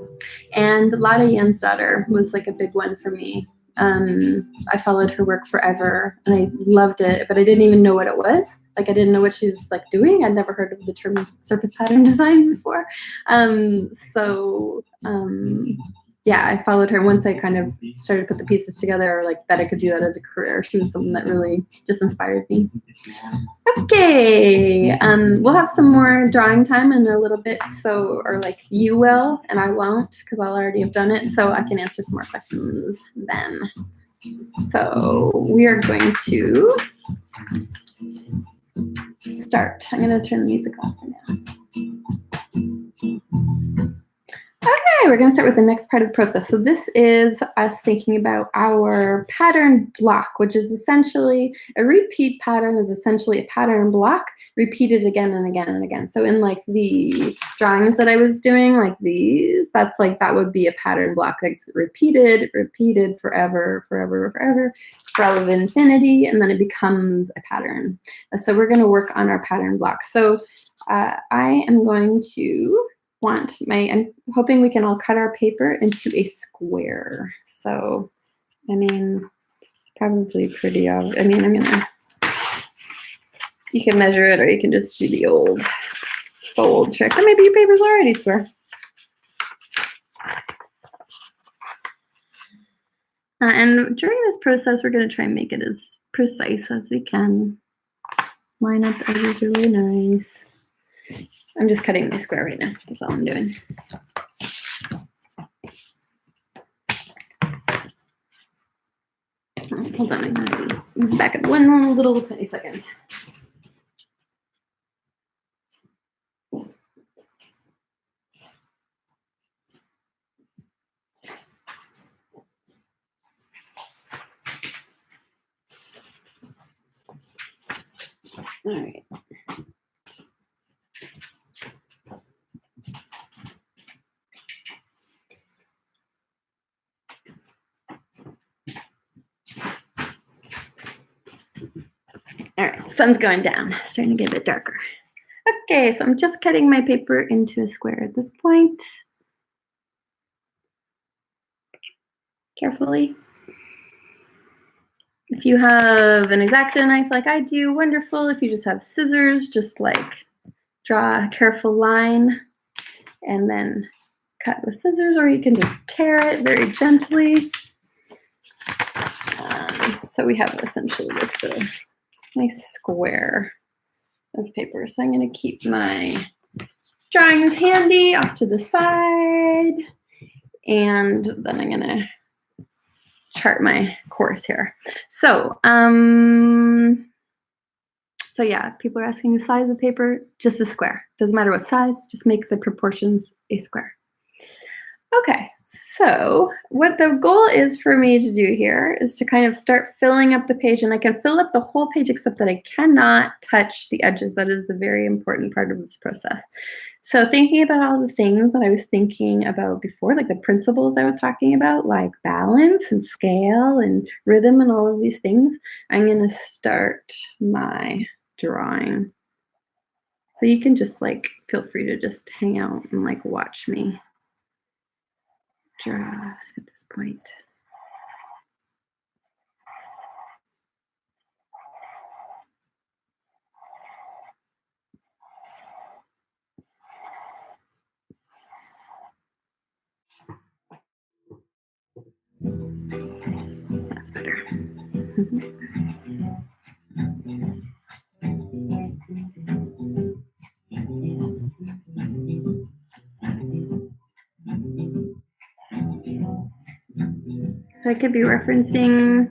and Lada Jensdottir was like a big one for me. I followed her work forever and I loved it, but I didn't even know what it was. Like I didn't know what she was like doing. I'd never heard of the term surface pattern design before. Yeah, I followed her. Once I kind of started to put the pieces together, or like that I could do that as a career, she was someone that really just inspired me. Okay, we'll have some more drawing time in a little bit, so, or like you will, and I won't, because I'll already have done it, so I can answer some more questions then. So we are going to start. I'm going to turn the music off for now. Okay, we're going to start with the next part of the process. So this is us thinking about our pattern block, which is essentially a repeat pattern is essentially a pattern block repeated again and again and again. So in like the drawings that I was doing, like these, that's like, that would be a pattern block that's repeated forever, forever, forever, for all of infinity, and then it becomes a pattern. So we're going to work on our pattern block. So I am going to I'm hoping we can all cut our paper into a square. So, I mean, probably pretty obvious. I mean, you can measure it or you can just do the old fold trick. Or maybe your paper's already square. And during this process, we're going to try and make it as precise as we can. Line up the edges really nice. I'm just cutting my square right now. That's all I'm doing. hold on, I'm gonna see. Back up one little tiny second. All right. All right, sun's going down. It's starting to get a bit darker. Okay, so I'm just cutting my paper into a square at this point. Carefully. If you have an X-Acto knife like I do, wonderful. If you just have scissors, just like draw a careful line and then cut with scissors, or you can just tear it very gently. So we have essentially just a nice square of paper. So I'm going to keep my drawings handy off to the side, and then I'm going to chart my course here. So, so yeah, people are asking the size of paper, just a square. Doesn't matter what size, just make the proportions a square. Okay, so what the goal is for me to do here is to kind of start filling up the page, and I can fill up the whole page except that I cannot touch the edges. That is a very important part of this process. So thinking about all the things that I was thinking about before, like the principles I was talking about, like balance and scale and rhythm and all of these things, I'm going to start my drawing. So you can just like feel free to just hang out and like watch me draw at this point. That's better. So I could be referencing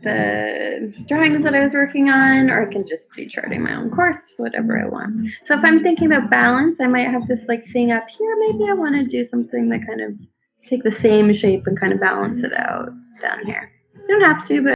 the drawings that I was working on, or I can just be charting my own course, whatever I want. So if I'm thinking about balance, I might have this like thing up here. Maybe I want to do something that kind of take the same shape and kind of balance it out down here. You don't have to, but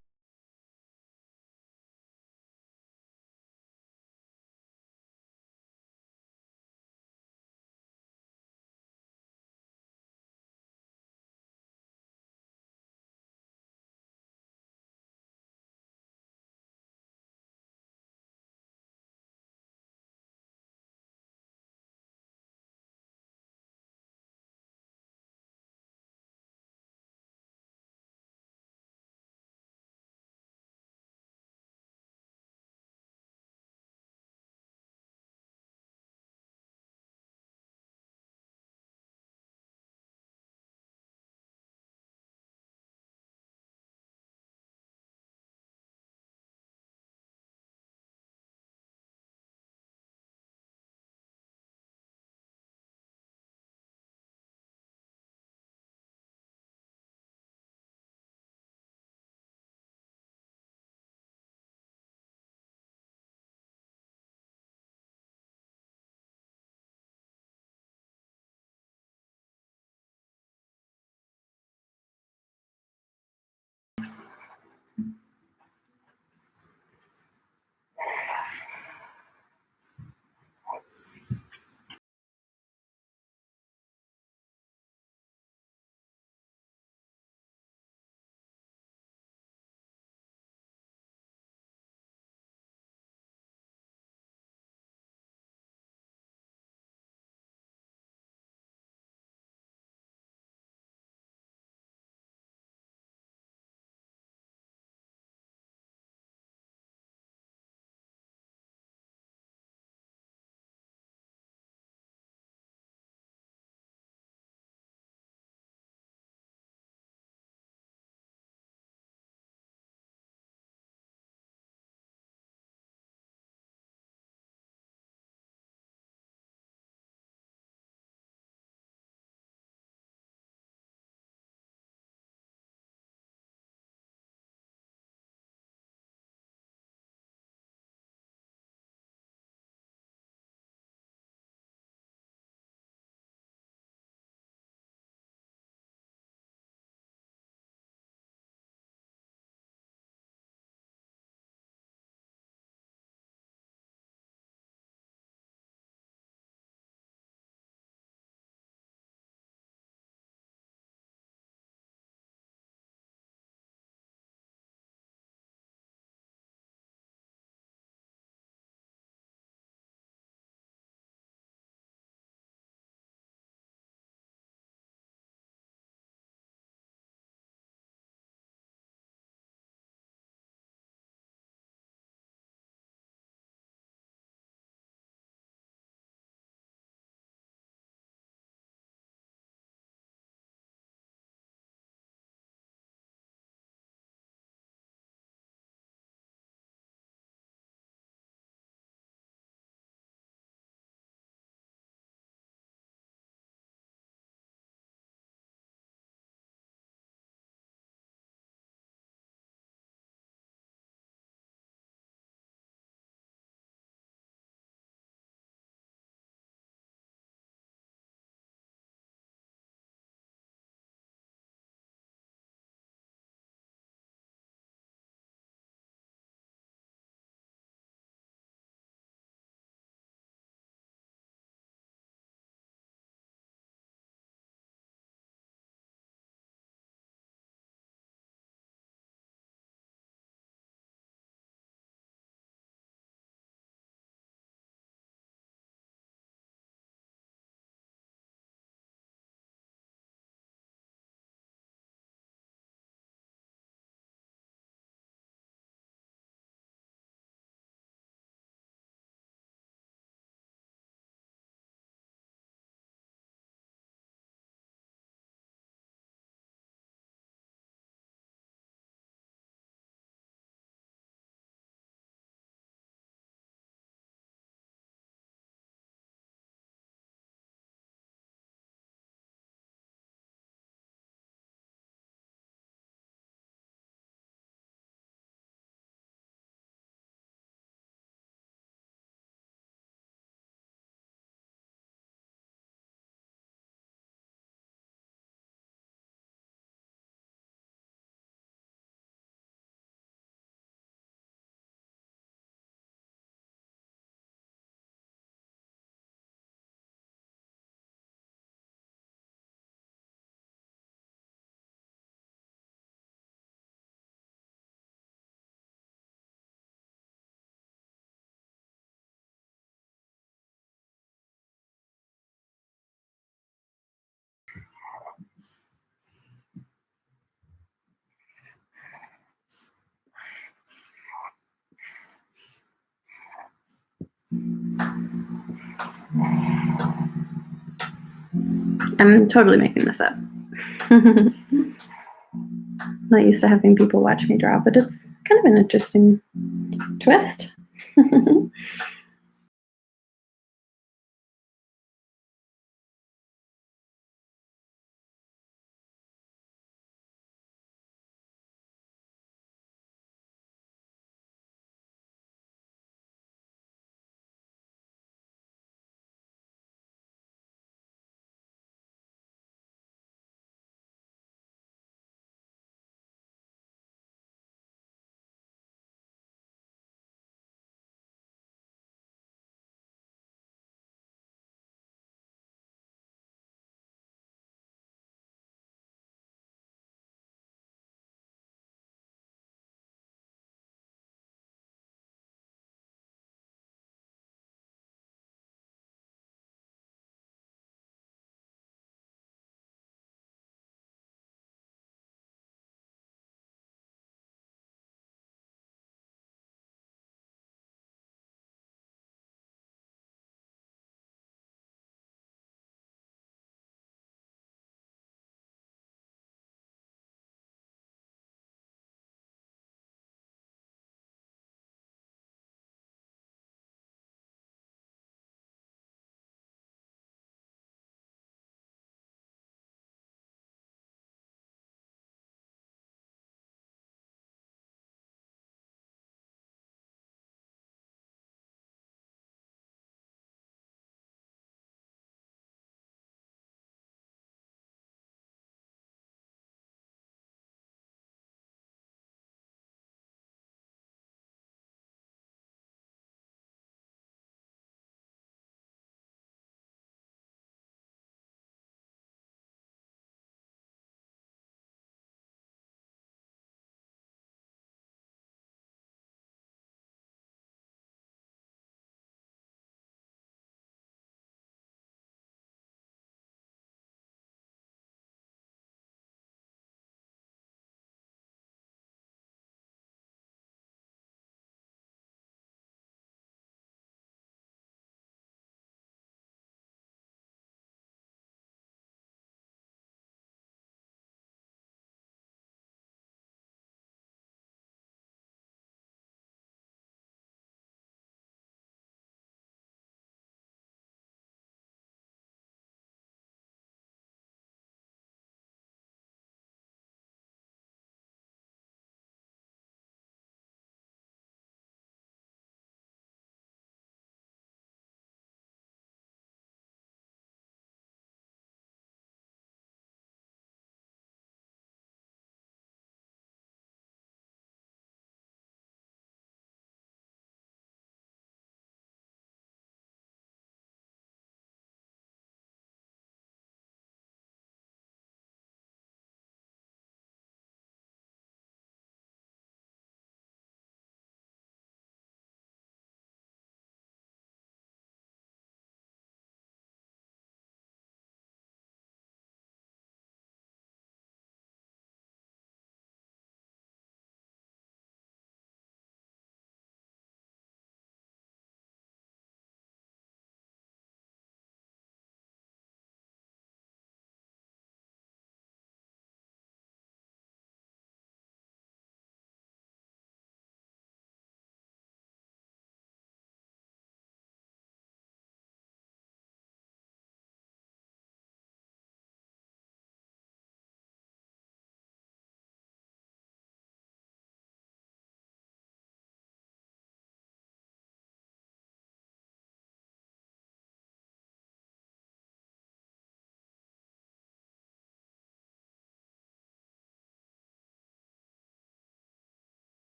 I'm totally making this up. Not used to having people watch me draw, but it's kind of an interesting twist.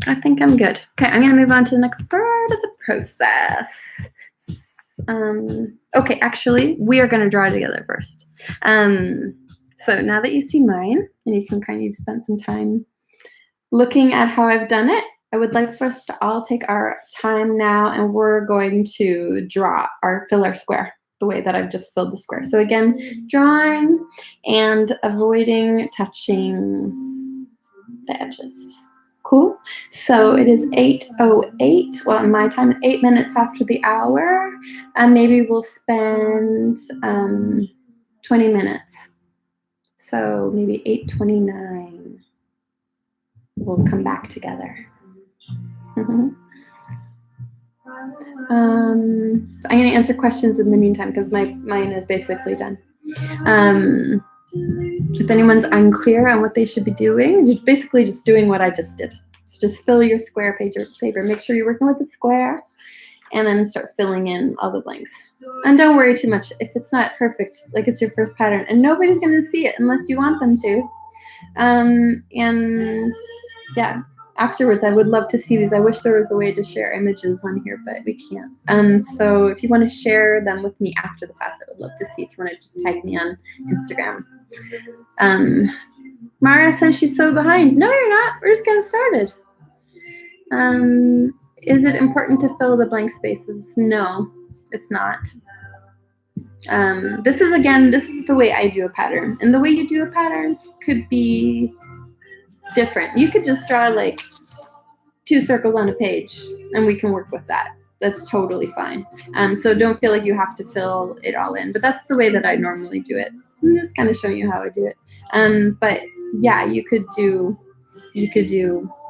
I think I'm good. Okay, I'm going to move on to the next part of the process. Okay, actually, we are going to draw together first. So now that you see mine, and you can kind of spend some time looking at how I've done it, I would like for us to all take our time now, and we're going to fill our square the way that I've just filled the square. So again, drawing and avoiding touching the edges. Cool. So it is 8:08. Well, in my time, 8 minutes after the hour, and maybe we'll spend 20 minutes. So maybe 8:29. We'll come back together. So I'm going to answer questions in the meantime because mine is basically done. If anyone's unclear on what they should be doing, you're basically just doing what I just did. So just fill your square paper. Make sure you're working with the square, and then start filling in all the blanks. And don't worry too much if it's not perfect, like it's your first pattern, and nobody's going to see it unless you want them to. And yeah, afterwards, I would love to see these. I wish there was a way to share images on here, but we can't. So if you want to share them with me after the class, I would love to see. If you want to just tag me on Instagram. Mara says she's so behind. No, you're not. We're just getting started. Is it important to fill the blank spaces? No, it's not. This is the way I do a pattern. And the way you do a pattern could be different. You could just draw like 2 circles on a page, and we can work with that. That's totally fine. So don't feel like you have to fill it all in. But that's the way that I normally do it. I'm just kind of showing you how I do it. But yeah, you could do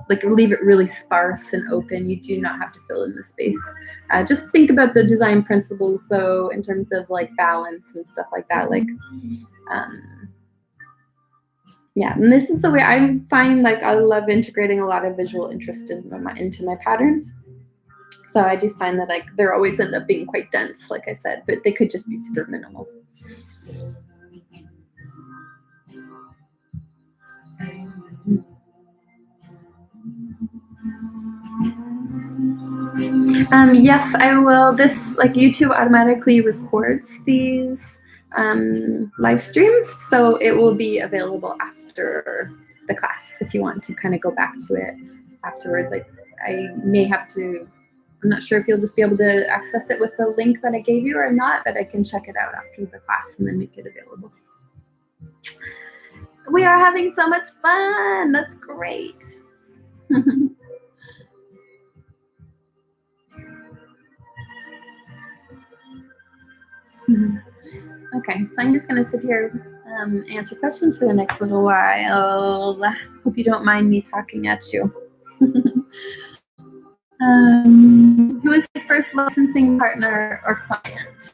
like leave it really sparse and open. You do not have to fill in the space. Just think about the design principles though, in terms of like balance and stuff like that. Like, yeah, and this is the way I find, like, I love integrating a lot of visual interest into my patterns. So I do find that like they're always end up being quite dense, like I said, but they could just be super minimal. Yes, I will. This, like, YouTube automatically records these live streams, so it will be available after the class if you want to kind of go back to it afterwards. Like, I may have to, I'm not sure if you'll just be able to access it with the link that I gave you or not, but I can check it out after the class and then make it available. We are having so much fun. That's great. Okay, so I'm just going to sit here answer questions for the next little while. Hope you don't mind me talking at you. Who is your first licensing partner or client?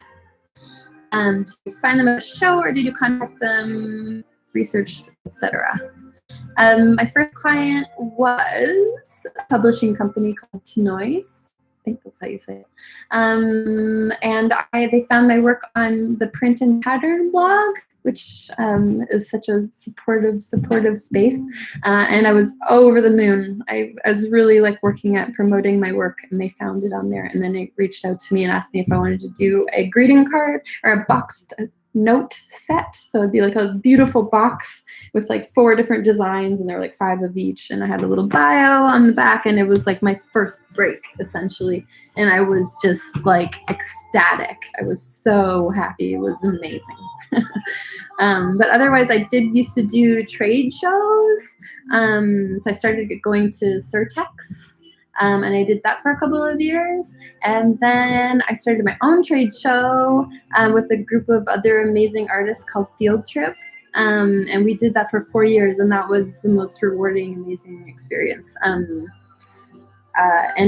Did you find them at a show, or did you contact them, research, etc.? My first client was a publishing company called Tenoise. I think that's how you say it. And they found my work on the Print and Pattern blog, which is such a supportive space. And I was over the moon. I was really like working at promoting my work, and they found it on there. And then they reached out to me and asked me if I wanted to do a greeting card or a boxed note set. So it'd be like a beautiful box with like 4 different designs, and there were like 5 of each, and I had a little bio on the back, and it was like my first break essentially, and I was just like ecstatic. I was so happy. It was amazing. But otherwise I did used to do trade shows. So I started going to Surtex. And I did that for a couple of years. And then I started my own trade show with a group of other amazing artists called Field Trip. And we did that for 4 years, and that was the most rewarding, amazing experience. And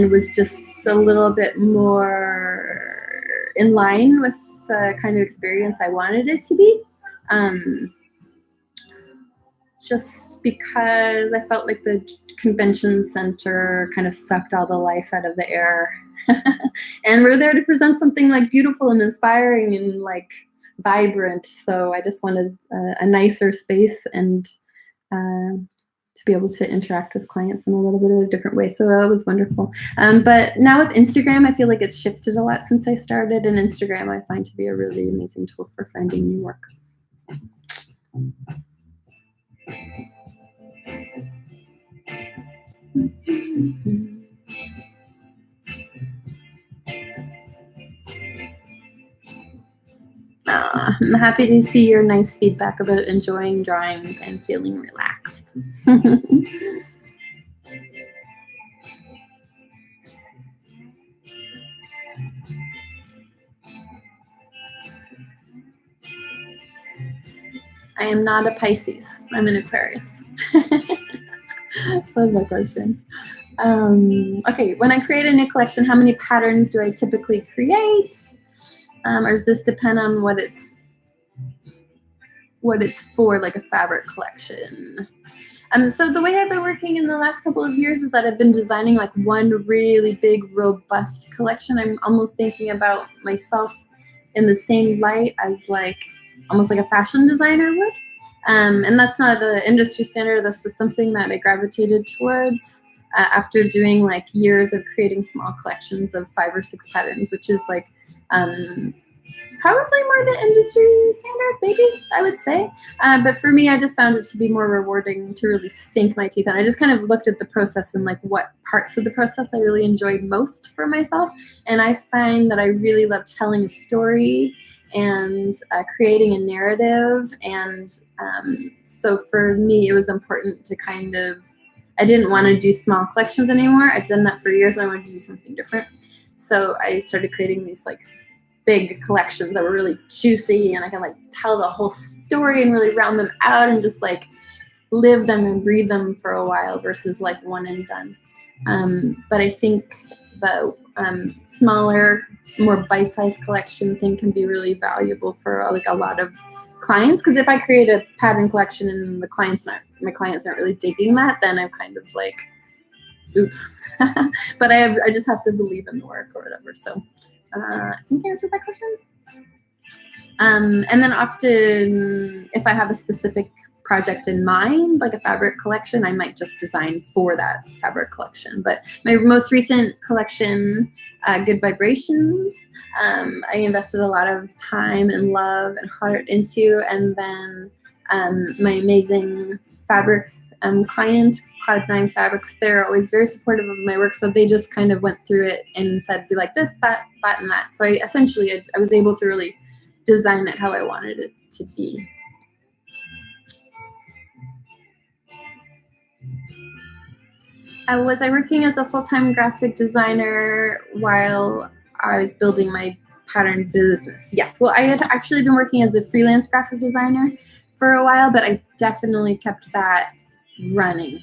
was just a little bit more in line with the kind of experience I wanted it to be. Just because I felt like the convention center kind of sucked all the life out of the air. And we're there to present something like beautiful and inspiring and like vibrant. So I just wanted a nicer space and to be able to interact with clients in a little bit of a different way. So that was wonderful. But now with Instagram, I feel like it's shifted a lot since I started, and Instagram I find to be a really amazing tool for finding new work. I'm happy to see your nice feedback about enjoying drawings and feeling relaxed. I am not a Pisces. I'm an Aquarius. Love that question. Okay, when I create a new collection, how many patterns do I typically create? Or does this depend on what it's for, like a fabric collection? So the way I've been working in the last couple of years is that I've been designing like one really big, robust collection. I'm almost thinking about myself in the same light as like almost like a fashion designer would. And that's not an industry standard. That's just something that I gravitated towards after doing like years of creating small collections of 5 or 6 patterns, which is like probably more the industry standard, maybe, I would say. But for me, I just found it to be more rewarding to really sink my teeth in. I just kind of looked at the process and like what parts of the process I really enjoyed most for myself. And I find that I really love telling a story and creating a narrative. And so for me, it was important to kind of, I didn't want to do small collections anymore. I'd done that for years and I wanted to do something different. So I started creating these like big collections that were really juicy, and I can like tell the whole story and really round them out and just like live them and breathe them for a while versus like one and done. But I think the smaller, more bite-sized collection thing can be really valuable for like a lot of clients, because if I create a pattern collection and my clients aren't really digging that, then I'm kind of like, oops. But I just have to believe in the work or whatever. So I think I answered that question. And then often, if I have a specific project in mind, like a fabric collection, I might just design for that fabric collection. But my most recent collection, Good Vibrations, I invested a lot of time and love and heart into, and then my amazing fabric client, Cloud9 Fabrics, they're always very supportive of my work, so they just kind of went through it and said, be like this, that, and that. So I was able to really design it how I wanted it to be. Was I working as a full-time graphic designer while I was building my pattern business? Yes. Well, I had actually been working as a freelance graphic designer for a while, but I definitely kept that running.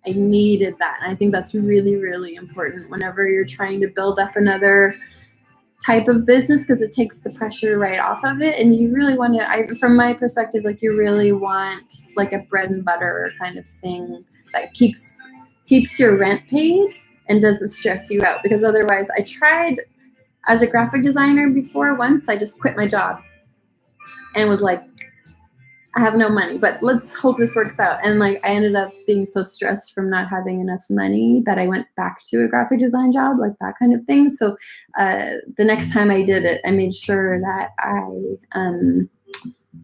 I needed that. And I think that's really, really important whenever you're trying to build up another type of business, because it takes the pressure right off of it. And you really want to, from my perspective, like you really want like a bread and butter kind of thing that keeps your rent paid and doesn't stress you out. Because otherwise, I tried as a graphic designer before once, I just quit my job and was like, I have no money, but let's hope this works out. And like, I ended up being so stressed from not having enough money that I went back to a graphic design job, like that kind of thing. So the next time I did it, I made sure that I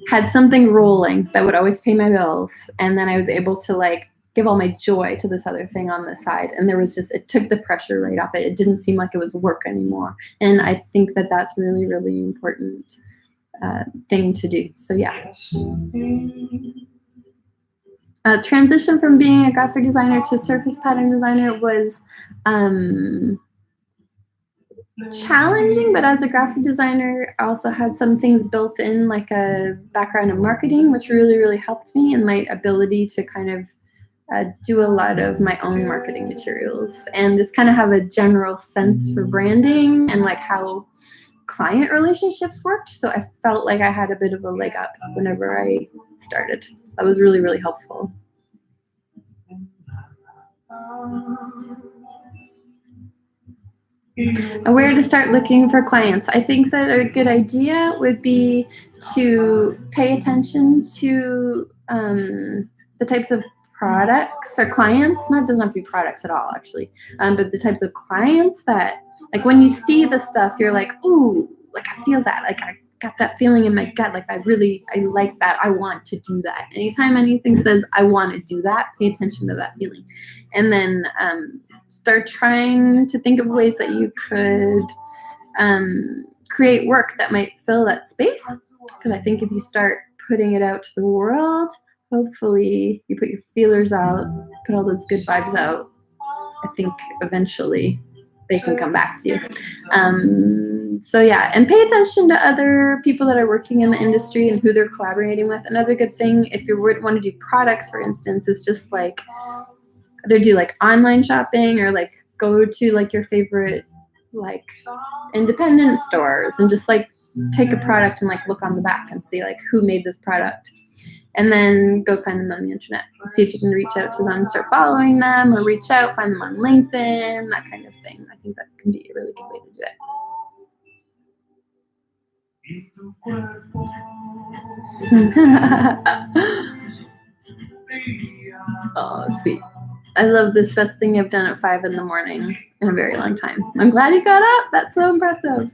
had something rolling that would always pay my bills. And then I was able to like give all my joy to this other thing on the side. And there was just, it took the pressure right off it. It didn't seem like it was work anymore. And I think that that's really, really important thing to do. So yeah. Transition from being a graphic designer to surface pattern designer was challenging, but as a graphic designer, I also had some things built in, like a background in marketing, which really, really helped me in my ability to kind of do a lot of my own marketing materials and just kind of have a general sense for branding and like how client relationships worked. So I felt like I had a bit of a leg up whenever I started. So that was really, really helpful. Where to start looking for clients? I think that a good idea would be to pay attention to the types of products or clients, not doesn't have to be products at all actually, but the types of clients that like when you see the stuff, you're like, ooh, like I feel that, like I got that feeling in my gut, like I like that, I want to do that. Anytime anything says I want to do that, pay attention to that feeling, and then start trying to think of ways that you could create work that might fill that space. Because I think if you start putting it out to the world, hopefully you put your feelers out, put all those good vibes out, I think eventually they can come back to you. So yeah, and pay attention to other people that are working in the industry and who they're collaborating with. Another good thing, if you want to do products, for instance, is just like either do like online shopping or like go to like your favorite like independent stores and just like take a product and like look on the back and see like who made this product, and then go find them on the internet and see if you can reach out to them, start following them, or reach out, find them on LinkedIn, that kind of thing. I think that can be a really good way to do it. Oh, sweet. I love this, best thing I've done at 5 in the morning in a very long time. I'm glad you got up. That's so impressive.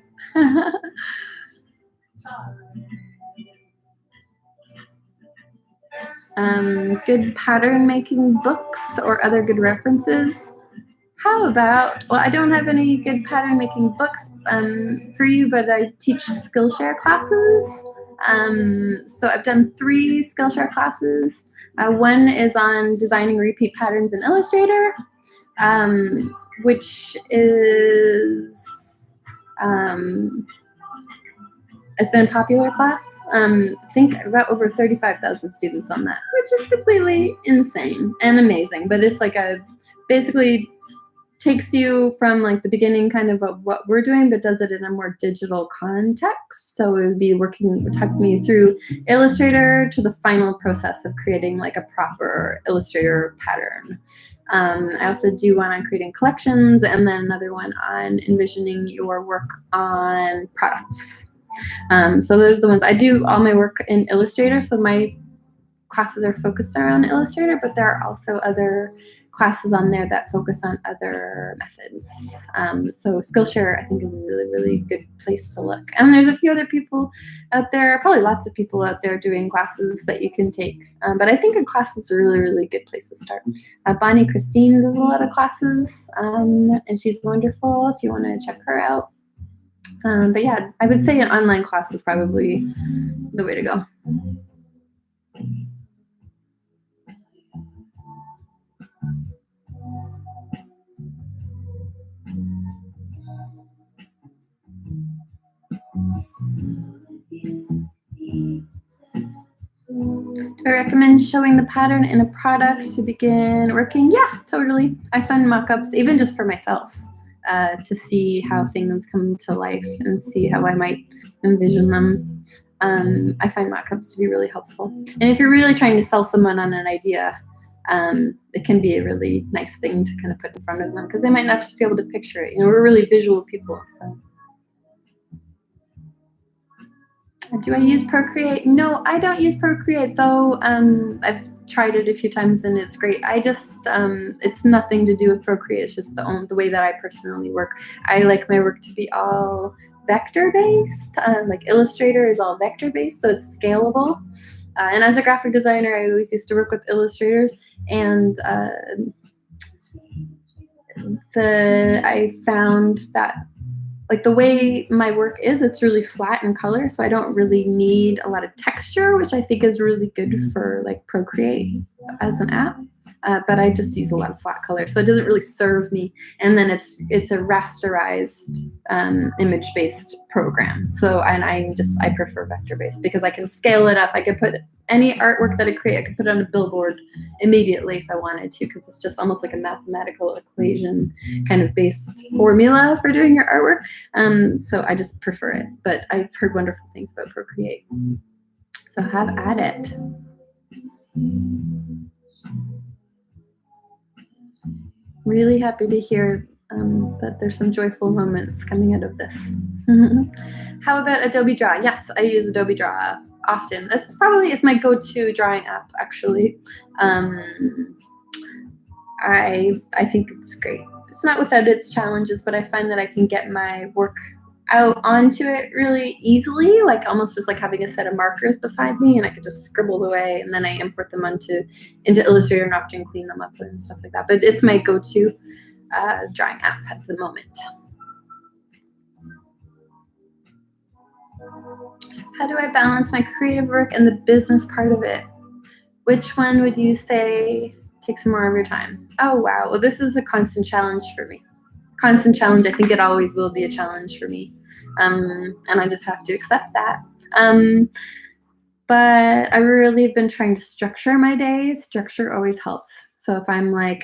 Good pattern making books or other good references. How about, well, I don't have any good pattern making books for you, but I teach Skillshare classes. So I've done 3 Skillshare classes. One is on designing repeat patterns in Illustrator, which is it's been a popular class. I think about over 35,000 students on that, which is completely insane and amazing. But it's like basically takes you from like the beginning kind of what we're doing, but does it in a more digital context. So it would be talking you through Illustrator to the final process of creating like a proper Illustrator pattern. I also do one on creating collections, and then another one on envisioning your work on products. So those are the ones I do. All my work in Illustrator, so my classes are focused around Illustrator, but there are also other classes on there that focus on other methods. So Skillshare, I think, is a really, really good place to look. And there's a few other people out there, probably lots of people out there doing classes that you can take. But I think a class is a really, really good place to start. Bonnie Christine does a lot of classes, and she's wonderful if you want to check her out. But yeah, I would say an online class is probably the way to go. Do I recommend showing the pattern in a product to begin working? Yeah, totally. I find mock-ups, even just for myself, to see how things come to life and see how I might envision them. I find mock-ups to be really helpful. And if you're really trying to sell someone on an idea, it can be a really nice thing to kind of put in front of them, because they might not just be able to picture it. You know, we're really visual people, so. Do I use Procreate? No, I don't use Procreate, though. I've tried it a few times and it's great. I just, it's nothing to do with Procreate. It's just the way that I personally work. I like my work to be all vector-based. Like Illustrator is all vector-based, so it's scalable. And as a graphic designer, I always used to work with illustrators, and I found that like the way my work is, it's really flat in color, so I don't really need a lot of texture, which I think is really good for like Procreate as an app. But I just use a lot of flat color, so it doesn't really serve me. And then it's a rasterized image-based program. So I prefer vector-based because I can scale it up. I could put any artwork that I create, I could put it on a billboard immediately if I wanted to, because it's just almost like a mathematical equation kind of based formula for doing your artwork. So I just prefer it. But I've heard wonderful things about Procreate. So have at it. Really happy to hear that there's some joyful moments coming out of this. How about Adobe Draw? Yes, I use Adobe Draw often. This probably is my go-to drawing app, actually. Um, I think it's great. It's not without its challenges, but I find that I can get my work out onto it really easily, like almost just like having a set of markers beside me, and I could just scribble away, and then I import them into Illustrator and often clean them up and stuff like that. But it's my go-to drawing app at the moment. How do I balance my creative work and the business part of it? Which one would you say takes more of your time? Oh, wow. Well, this is a constant challenge for me. Constant challenge. I think it always will be a challenge for me. And I just have to accept that. But I really have been trying to structure my days. Structure always helps. So if I'm like,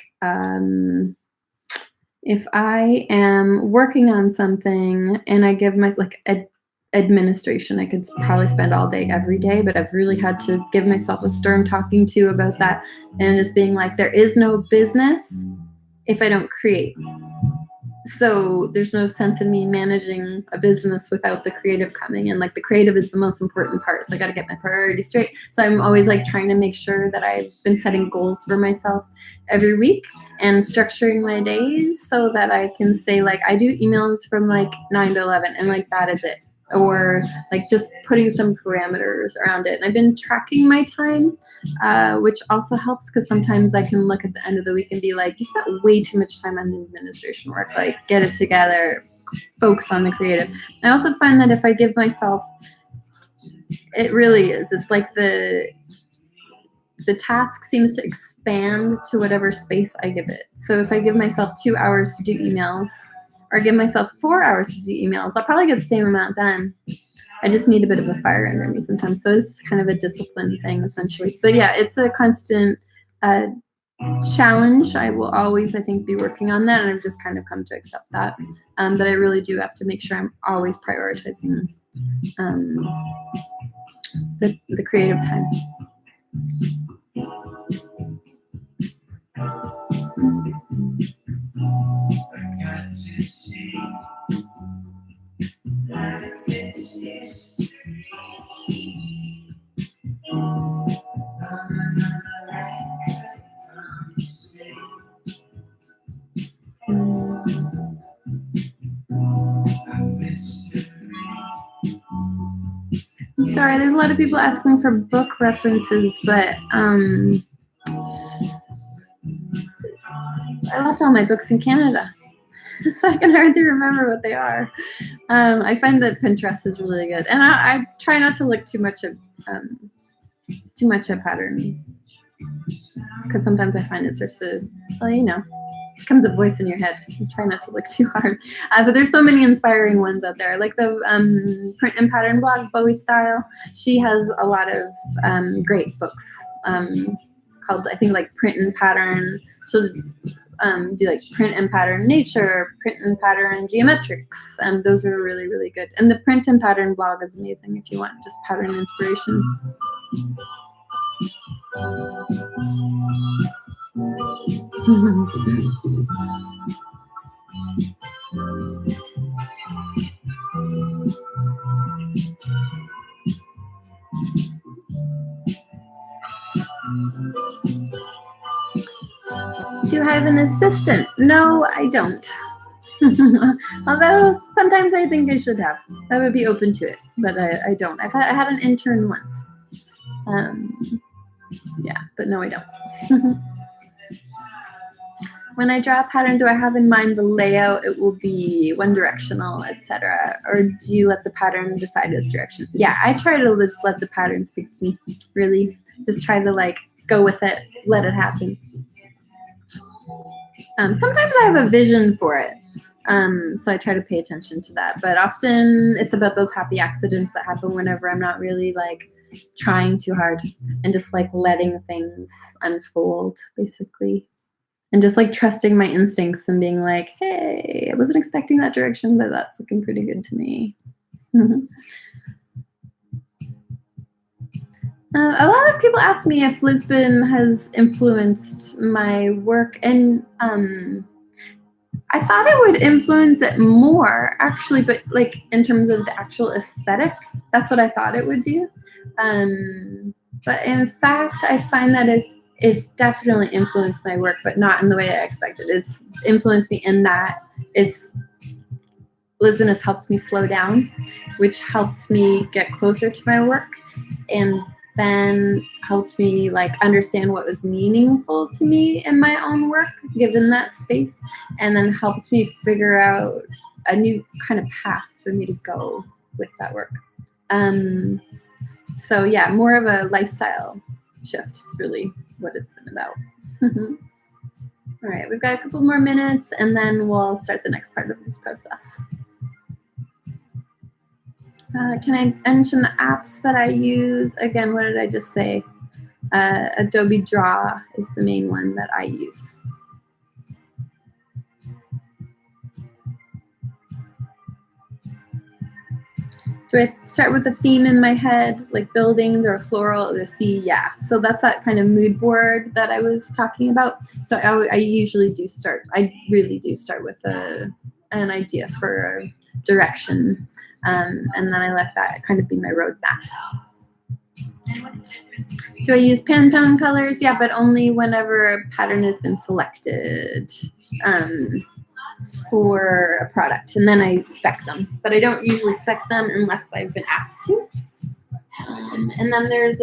if I am working on something and I give myself like administration, I could probably spend all day every day, but I've really had to give myself a stern talking to about that, and just being like, there is no business if I don't create. So there's no sense in me managing a business without the creative coming in. Like the creative is the most important part. So I got to get my priorities straight. So I'm always like trying to make sure that I've been setting goals for myself every week and structuring my days so that I can say like, I do emails from like 9 to 11 and like, that is it. Or like just putting some parameters around it. And I've been tracking my time, which also helps because sometimes I can look at the end of the week and be like, you spent way too much time on administration work, like get it together, focus on the creative. I also find that if I give myself, it really is, it's like the task seems to expand to whatever space I give it. So if I give myself 2 hours to do emails, or give myself 4 hours to do emails, I'll probably get the same amount done. I just need a bit of a fire under me sometimes. So it's kind of a discipline thing, essentially. But yeah, it's a constant challenge. I will always, I think, be working on that, and I've just kind of come to accept that. But I really do have to make sure I'm always prioritizing the creative time. I'm sorry, there's a lot of people asking for book references, but I left all my books in Canada, so I can hardly remember what they are. I find that Pinterest is really good, and I try not to look too much at pattern, because sometimes I find it starts to, well, you know, becomes a voice in your head. You try not to look too hard. But there's so many inspiring ones out there. Like the print and pattern blog, Bowie Style. She has a lot of great books called, I think, like Print and Pattern. She'll do like Print and Pattern Nature, Print and Pattern Geometrics. And those are really, really good. And the Print and Pattern blog is amazing if you want just pattern inspiration. Do I have an assistant? No, I don't. Although sometimes I think I should have. I would be open to it, but I don't. I had an intern once. Yeah, but no, I don't. When I draw a pattern, do I have in mind the layout? It will be one directional, etc. Or do you let the pattern decide its direction? Yeah, I try to just let the pattern speak to me. Really, just try to like go with it, let it happen. Sometimes I have a vision for it, so I try to pay attention to that. But often it's about those happy accidents that happen whenever I'm not really like trying too hard and just like letting things unfold, basically. And just like trusting my instincts and being like, hey, I wasn't expecting that direction, but that's looking pretty good to me. A lot of people ask me if Lisbon has influenced my work, and I thought it would influence it more, actually, but like in terms of the actual aesthetic, that's what I thought it would do. But in fact, I find that it's definitely influenced my work, but not in the way I expected. It's influenced me in that it's Lisbon has helped me slow down, which helped me get closer to my work, and then helped me like understand what was meaningful to me in my own work, given that space, and then helped me figure out a new kind of path for me to go with that work. So yeah, more of a lifestyle shift is really what it's been about. All right, we've got a couple more minutes and then we'll start the next part of this process. Can I mention the apps that I use? Again, what did I just say? Adobe Draw is the main one that I use. Do I start with a theme in my head, like buildings or floral or the sea? Yeah. So that's that kind of mood board that I was talking about. So I usually do start. I really do start with an idea for a direction, and then I let that kind of be my roadmap. Do I use Pantone colors? Yeah, but only whenever a pattern has been selected for a product, and then I spec them. But I don't usually spec them unless I've been asked to. And then there's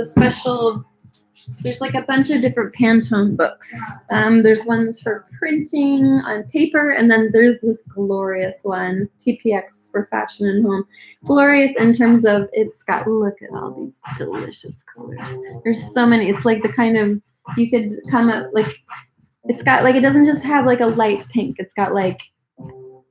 there's like a bunch of different Pantone books. There's ones for printing on paper, and then there's this glorious one, TPX for fashion and home. Glorious in terms of it's got, look at all these delicious colors. There's so many. It's like the kind of, you could come up, like, it's got like, it doesn't just have like a light pink. It's got like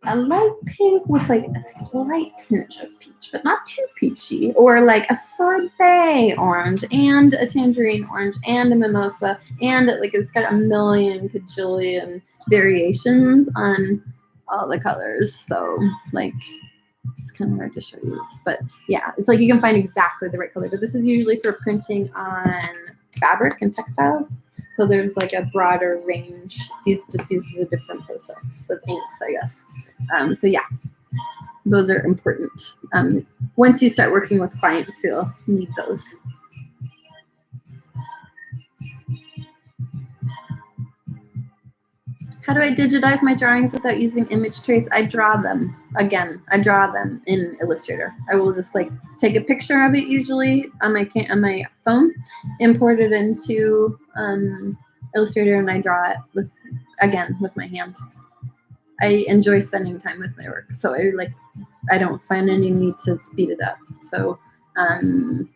a light pink with like a slight tinge of peach, but not too peachy, or like a sorbet orange and a tangerine orange and a mimosa, and like it's got a million cajillion variations on all the colors. So like it's kind of hard to show you this, but yeah, it's like you can find exactly the right color. But this is usually for printing on fabric and textiles. So there's like a broader range. Just uses a different process of inks, I guess. So yeah, those are important. Once you start working with clients, you'll need those. How do I digitize my drawings without using image trace? I draw them. Again, I draw them in Illustrator. I will just like take a picture of it usually on my phone, import it into Illustrator, and I draw it with my hand. I enjoy spending time with my work, so I don't find any need to speed it up. So, and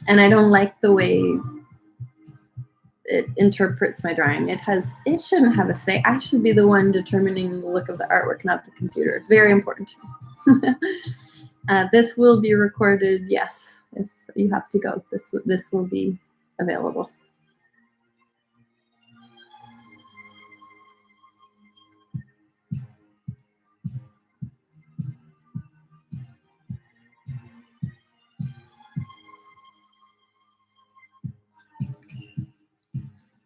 I don't like the way it interprets my drawing. It shouldn't have a say. I should be the one determining the look of the artwork, not the computer. It's very important to me. This will be recorded, yes. If you have to go, this will be available.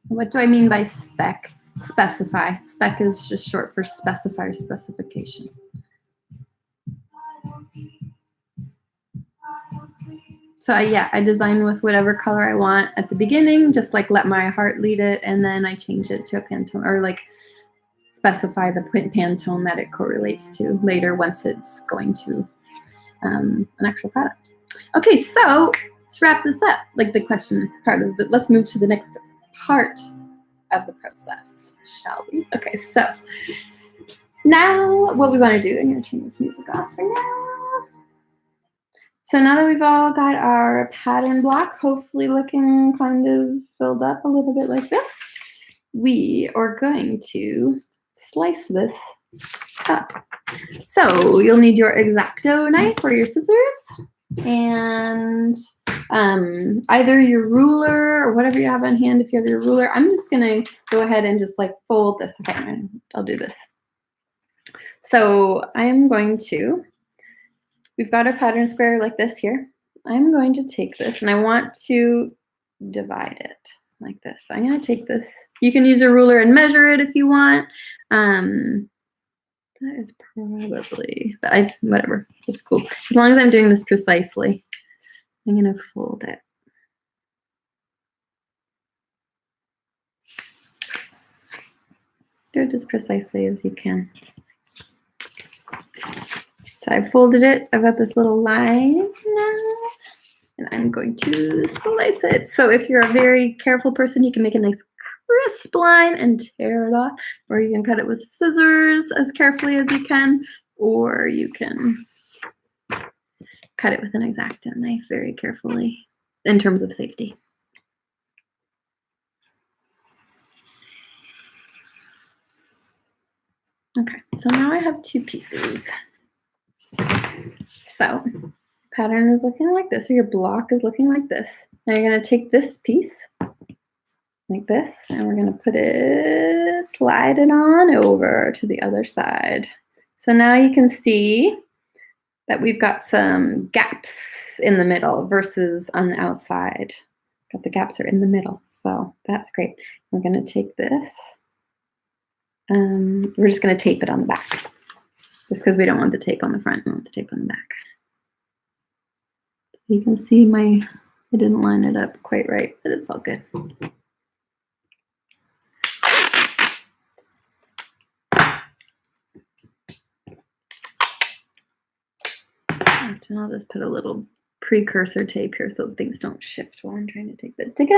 What do I mean by spec? Specify. Spec is just short for specify or specification. So I design with whatever color I want at the beginning, just like let my heart lead it, and then I change it to a Pantone, or like specify the Pantone that it correlates to later once it's going to an actual product. Okay, so let's wrap this up. Like the question part of let's move to the next part of the process, shall we? Okay, so now what we want to do, I'm going to turn this music off for now. So now that we've all got our pattern block, hopefully looking kind of filled up a little bit like this, we are going to slice this up. So you'll need your X-Acto knife or your scissors, and either your ruler or whatever you have on hand. If you have your ruler, I'm just going to go ahead and just like fold this. Okay, I'll do this. So I'm going to, we've got a pattern square like this here. I'm going to take this and I want to divide it like this. So I'm going to take this. You can use a ruler and measure it if you want. That is probably, but whatever, it's cool. As long as I'm doing this precisely, I'm gonna fold it. Do it as precisely as you can. So I folded it. I've got this little line now, and I'm going to slice it. So if you're a very careful person, you can make a nice crisp line and tear it off, or you can cut it with scissors as carefully as you can, or you can cut it with an X-Acto knife very carefully in terms of safety. Okay, so now I have two pieces. So pattern is looking like this, or your block is looking like this. Now you're going to take this piece like this, and we're going to put it, slide it on over to the other side. So now you can see that we've got some gaps in the middle versus on the outside. Got the gaps are in the middle, so that's great. We're going to take this. We're just going to tape it on the back, just because we don't want the tape on the front, we want the tape on the back. So you can see I didn't line it up quite right, but it's all good. I'll just put a little precursor tape here so things don't shift while I'm trying to tape it together.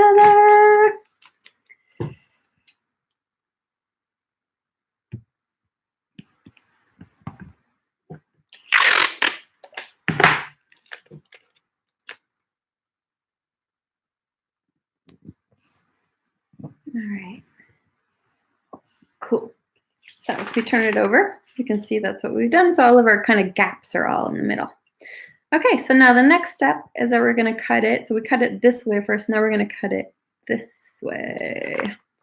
All right, cool. So if we turn it over, you can see that's what we've done. So all of our kind of gaps are all in the middle. Okay, so now the next step is that we're going to cut it. So we cut it this way first. Now we're going to cut it this way.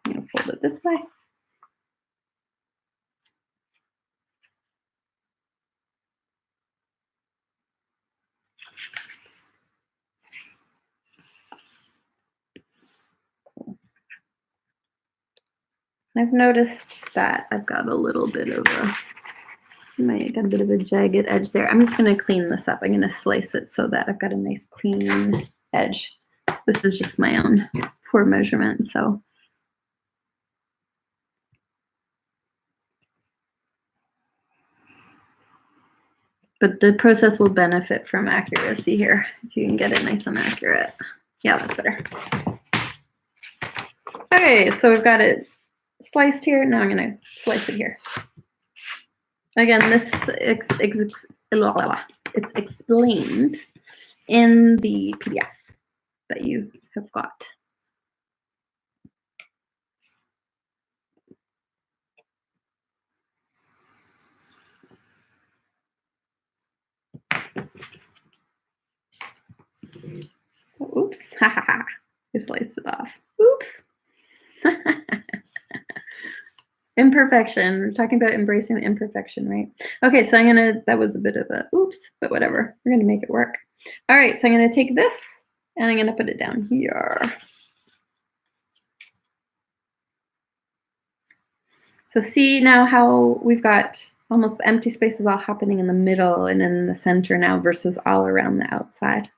I'm going to fold it this way. I've noticed that I've got a little bit of got a bit of a jagged edge there. I'm just going to clean this up. I'm going to slice it so that I've got a nice clean edge. This is just my own poor measurement, so. But the process will benefit from accuracy here, if you can get it nice and accurate. Yeah, that's better. Okay, so we've got it sliced here. Now I'm going to slice it here. Again, it's explained in the PDF that you have got. So, oops, I sliced it off. Oops. Imperfection. We're talking about embracing imperfection, right? Okay, so that was a bit of a oops, but whatever. We're gonna make it work. All right, so I'm gonna take this and I'm gonna put it down here. So see now how we've got almost the empty spaces all happening in the middle and in the center now versus all around the outside.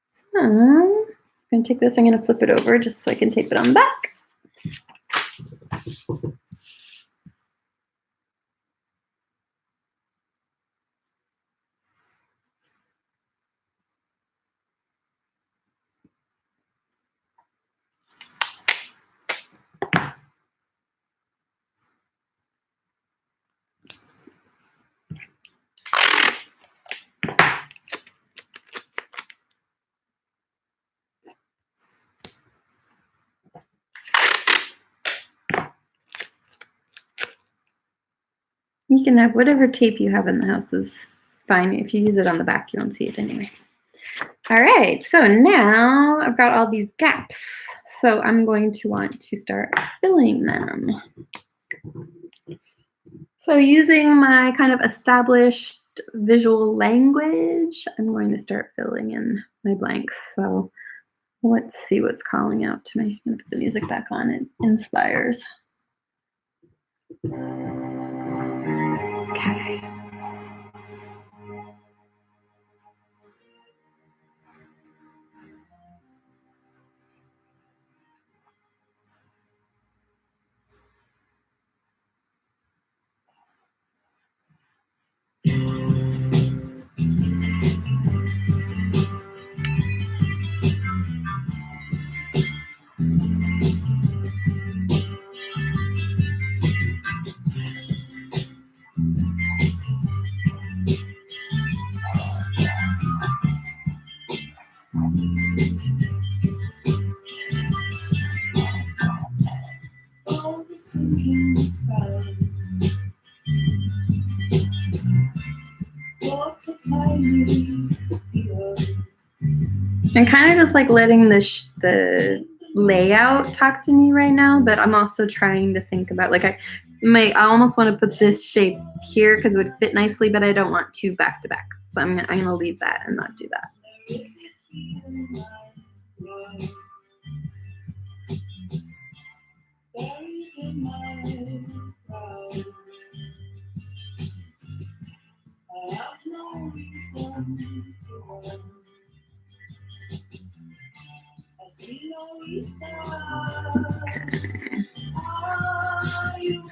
So I'm gonna take this, I'm gonna flip it over just so I can tape it on the back. You can have whatever tape you have in the house is fine. If you use it on the back, you won't see it anyway. All right, so now I've got all these gaps. So I'm going to want to start filling them. So using my kind of established visual language, I'm going to start filling in my blanks. So let's see what's calling out to me. I'm going to put the music back on. It inspires. Okay. I'm kind of just like letting the layout talk to me right now, but I'm also trying to think about like I almost want to put this shape here because it would fit nicely, but I don't want two back to back. So I'm gonna leave that and not do that.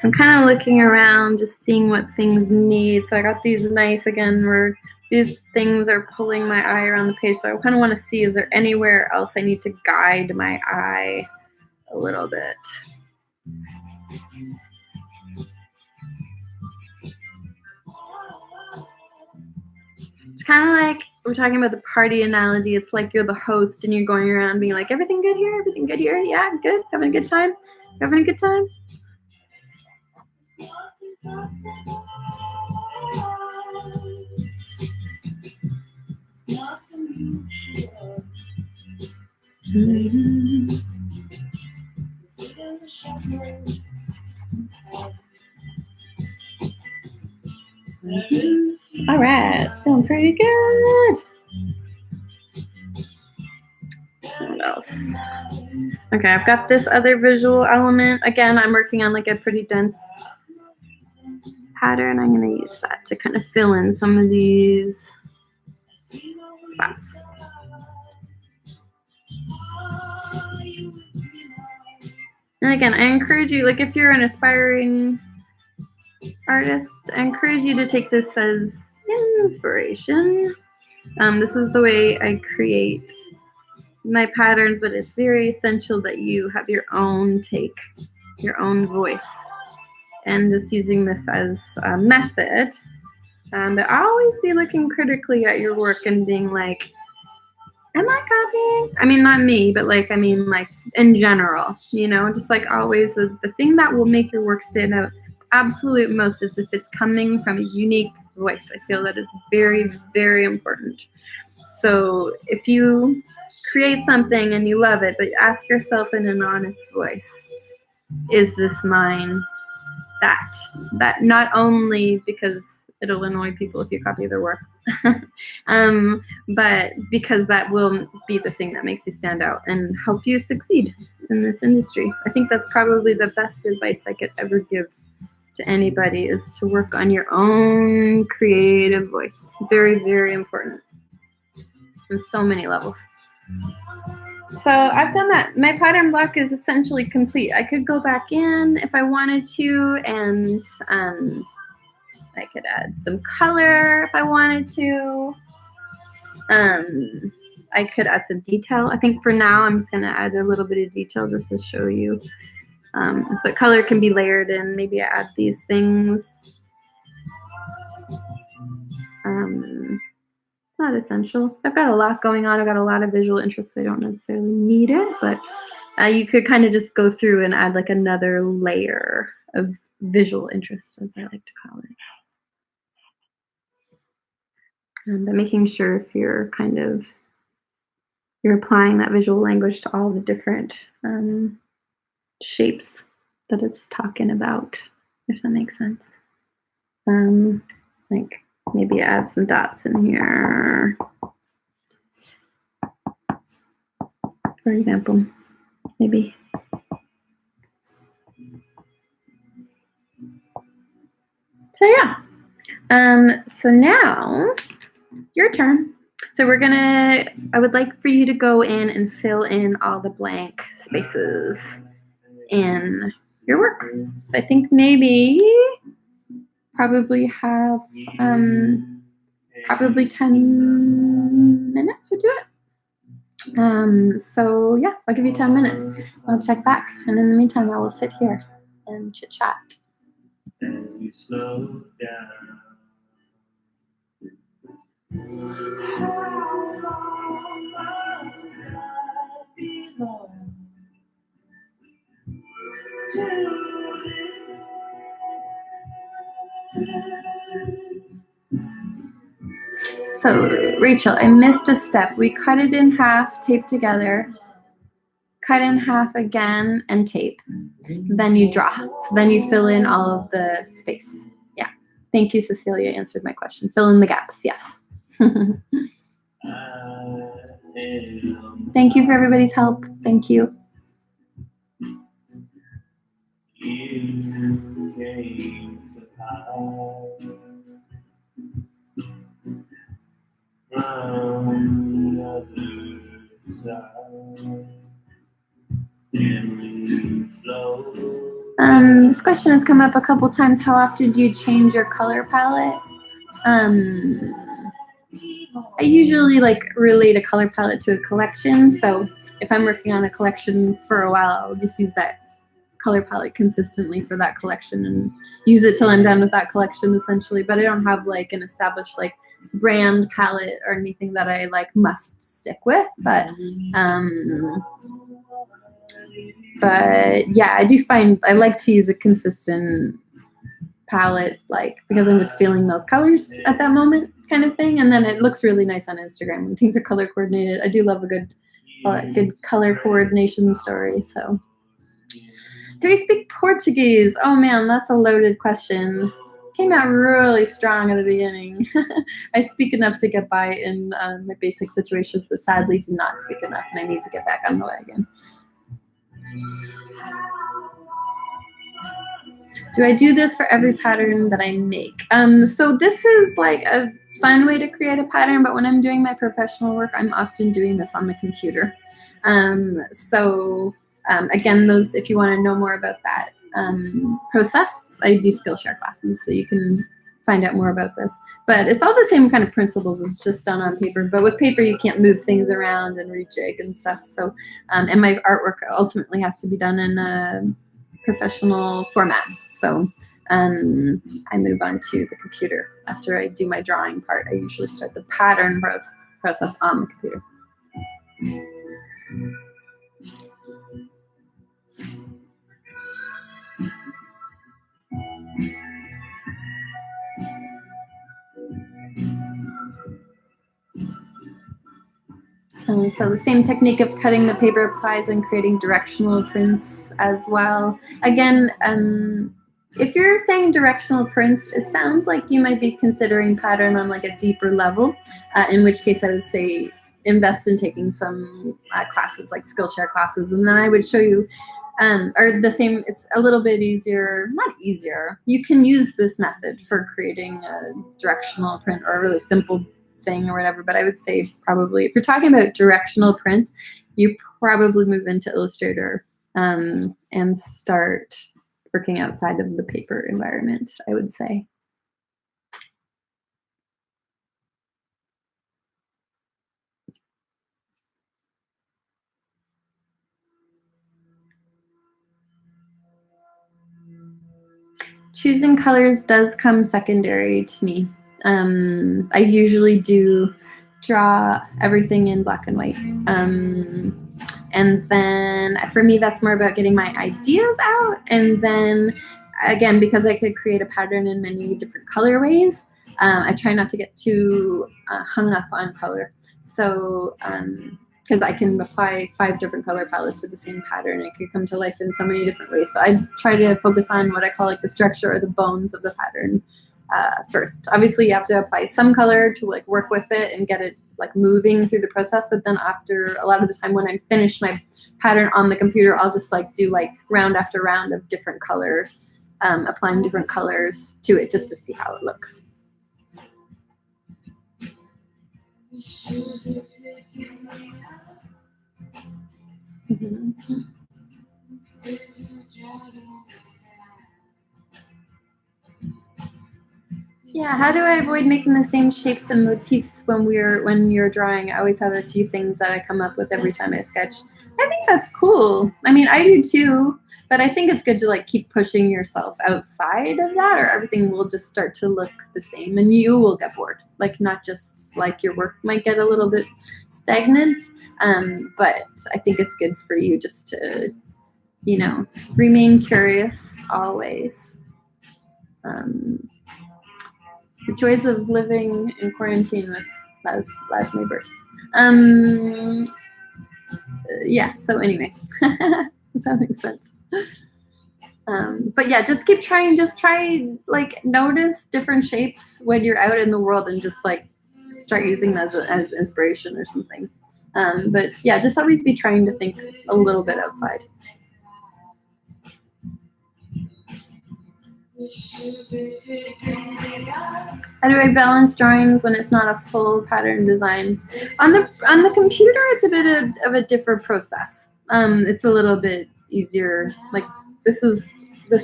I'm kind of looking around, just seeing what things need. So I got these nice, again, where these things are pulling my eye around the page. So I kind of want to see, is there anywhere else I need to guide my eye a little bit? It's kind of like we're talking about the party analogy. It's like you're the host and you're going around being like, everything good here? Everything good here? Yeah, good. Having a good time? Having a good time? Mm-hmm. All right, it's feeling pretty good. What else? Okay, I've got this other visual element. Again, I'm working on like a pretty dense pattern. I'm going to use that to kind of fill in some of these spots. And again, I encourage you, like if you're an aspiring artist, I encourage you to take this as inspiration. This is the way I create my patterns, but it's very essential that you have your own take, your own voice. And just using this as a method. But always be looking critically at your work and being like, am I copying? I mean, not me, but like, I mean, like in general, you know, just like always the thing that will make your work stand out absolute most is if it's coming from a unique voice. I feel that is very, very important. So if you create something and you love it, but ask yourself in an honest voice, is this mine? That not only because it'll annoy people if you copy their work, but because that will be the thing that makes you stand out and help you succeed in this industry. I think that's probably the best advice I could ever give to anybody, is to work on your own creative voice. Very, very important on so many levels. So I've done that. My pattern block is essentially complete. I could go back in if I wanted to, and I could add some color if I wanted to. I could add some detail. I think for now I'm just going to add a little bit of detail just to show you. But color can be layered in. Maybe I add these things. It's not essential. I've got a lot going on. I've got a lot of visual interests, so I don't necessarily need it. But you could kind of just go through and add like another layer of visual interest, as I like to call it. And making sure if you're applying that visual language to all the different shapes that it's talking about, if that makes sense. Like maybe add some dots in here, for example, maybe. So yeah, So now, your turn. So I would like for you to go in and fill in all the blank spaces in your work. So I think maybe probably have probably 10 minutes would do it. So yeah, I'll give you 10 minutes. I'll check back. And in the meantime, I will sit here and chit chat. And we slow down. How long must I belong So, Rachel, I missed a step. We cut it in half, tape together, cut in half again, and tape. Then you draw. So then you fill in all of the space. Yeah. Thank you, Cecilia answered my question. Fill in the gaps, yes. Thank you for everybody's help. Thank you. You came to hide from the other side. This question has come up a couple times. How often do you change your color palette? I usually relate a color palette to a collection. So if I'm working on a collection for a while, I'll just use that color palette consistently for that collection and use it till I'm done with that collection essentially. But I don't have an established brand palette or anything that I must stick with. But yeah, I do find I like to use a consistent palette because I'm just feeling those colors at that moment kind of thing, and then it looks really nice on Instagram when things are color coordinated. I do love a good color coordination story. So do I speak Portuguese? Oh man, that's a loaded question. Came out really strong at the beginning. I speak enough to get by in my basic situations, but sadly do not speak enough, and I need to get back on the wagon. Do I do this for every pattern that I make? So this is a fun way to create a pattern, but when I'm doing my professional work, I'm often doing this on the computer. Again, if you want to know more about that process, I do Skillshare classes, so you can find out more about this. But it's all the same kind of principles. It's just done on paper. But with paper, you can't move things around and rejig and stuff. So, and my artwork ultimately has to be done in a professional format. So I move on to the computer. After I do my drawing part, I usually start the pattern process on the computer. So the same technique of cutting the paper applies when creating directional prints as well. Again, if you're saying directional prints, it sounds like you might be considering pattern on a deeper level, in which case I would say invest in taking some classes like Skillshare classes, and then I would show you or the same. It's a little bit easier, not easier. You can use this method for creating a directional print or a really simple thing or whatever, but I would say probably if you're talking about directional prints, you probably move into Illustrator and start working outside of the paper environment, I would say. Choosing colors does come secondary to me. I usually do draw everything in black and white. And then for me, that's more about getting my ideas out. And then again, because I could create a pattern in many different colorways, I try not to get too hung up on color. So, because I can apply 5 different color palettes to the same pattern. It could come to life in so many different ways. So I try to focus on what I call the structure or the bones of the pattern first. Obviously, you have to apply some color to work with it and get it moving through the process. But then after a lot of the time when I finish my pattern on the computer, I'll just do round after round of different color, applying different colors to it just to see how it looks. Mhm. Yeah, how do I avoid making the same shapes and motifs when you're drawing? I always have a few things that I come up with every time I sketch. I think that's cool. I mean, I do too, but I think it's good to like keep pushing yourself outside of that, or everything will just start to look the same and you will get bored. Like not just like your work might get a little bit stagnant, but I think it's good for you just to, remain curious always. Um, the joys of living in quarantine with live neighbors. Um, yeah. So anyway, if that makes sense. But yeah, just keep trying. Just try like notice different shapes when you're out in the world, and just like start using them as inspiration or something. But yeah, just always be trying to think a little bit outside. How do I balance drawings when it's not a full pattern design? On the computer, it's a bit of a different process. It's a little bit easier. Like this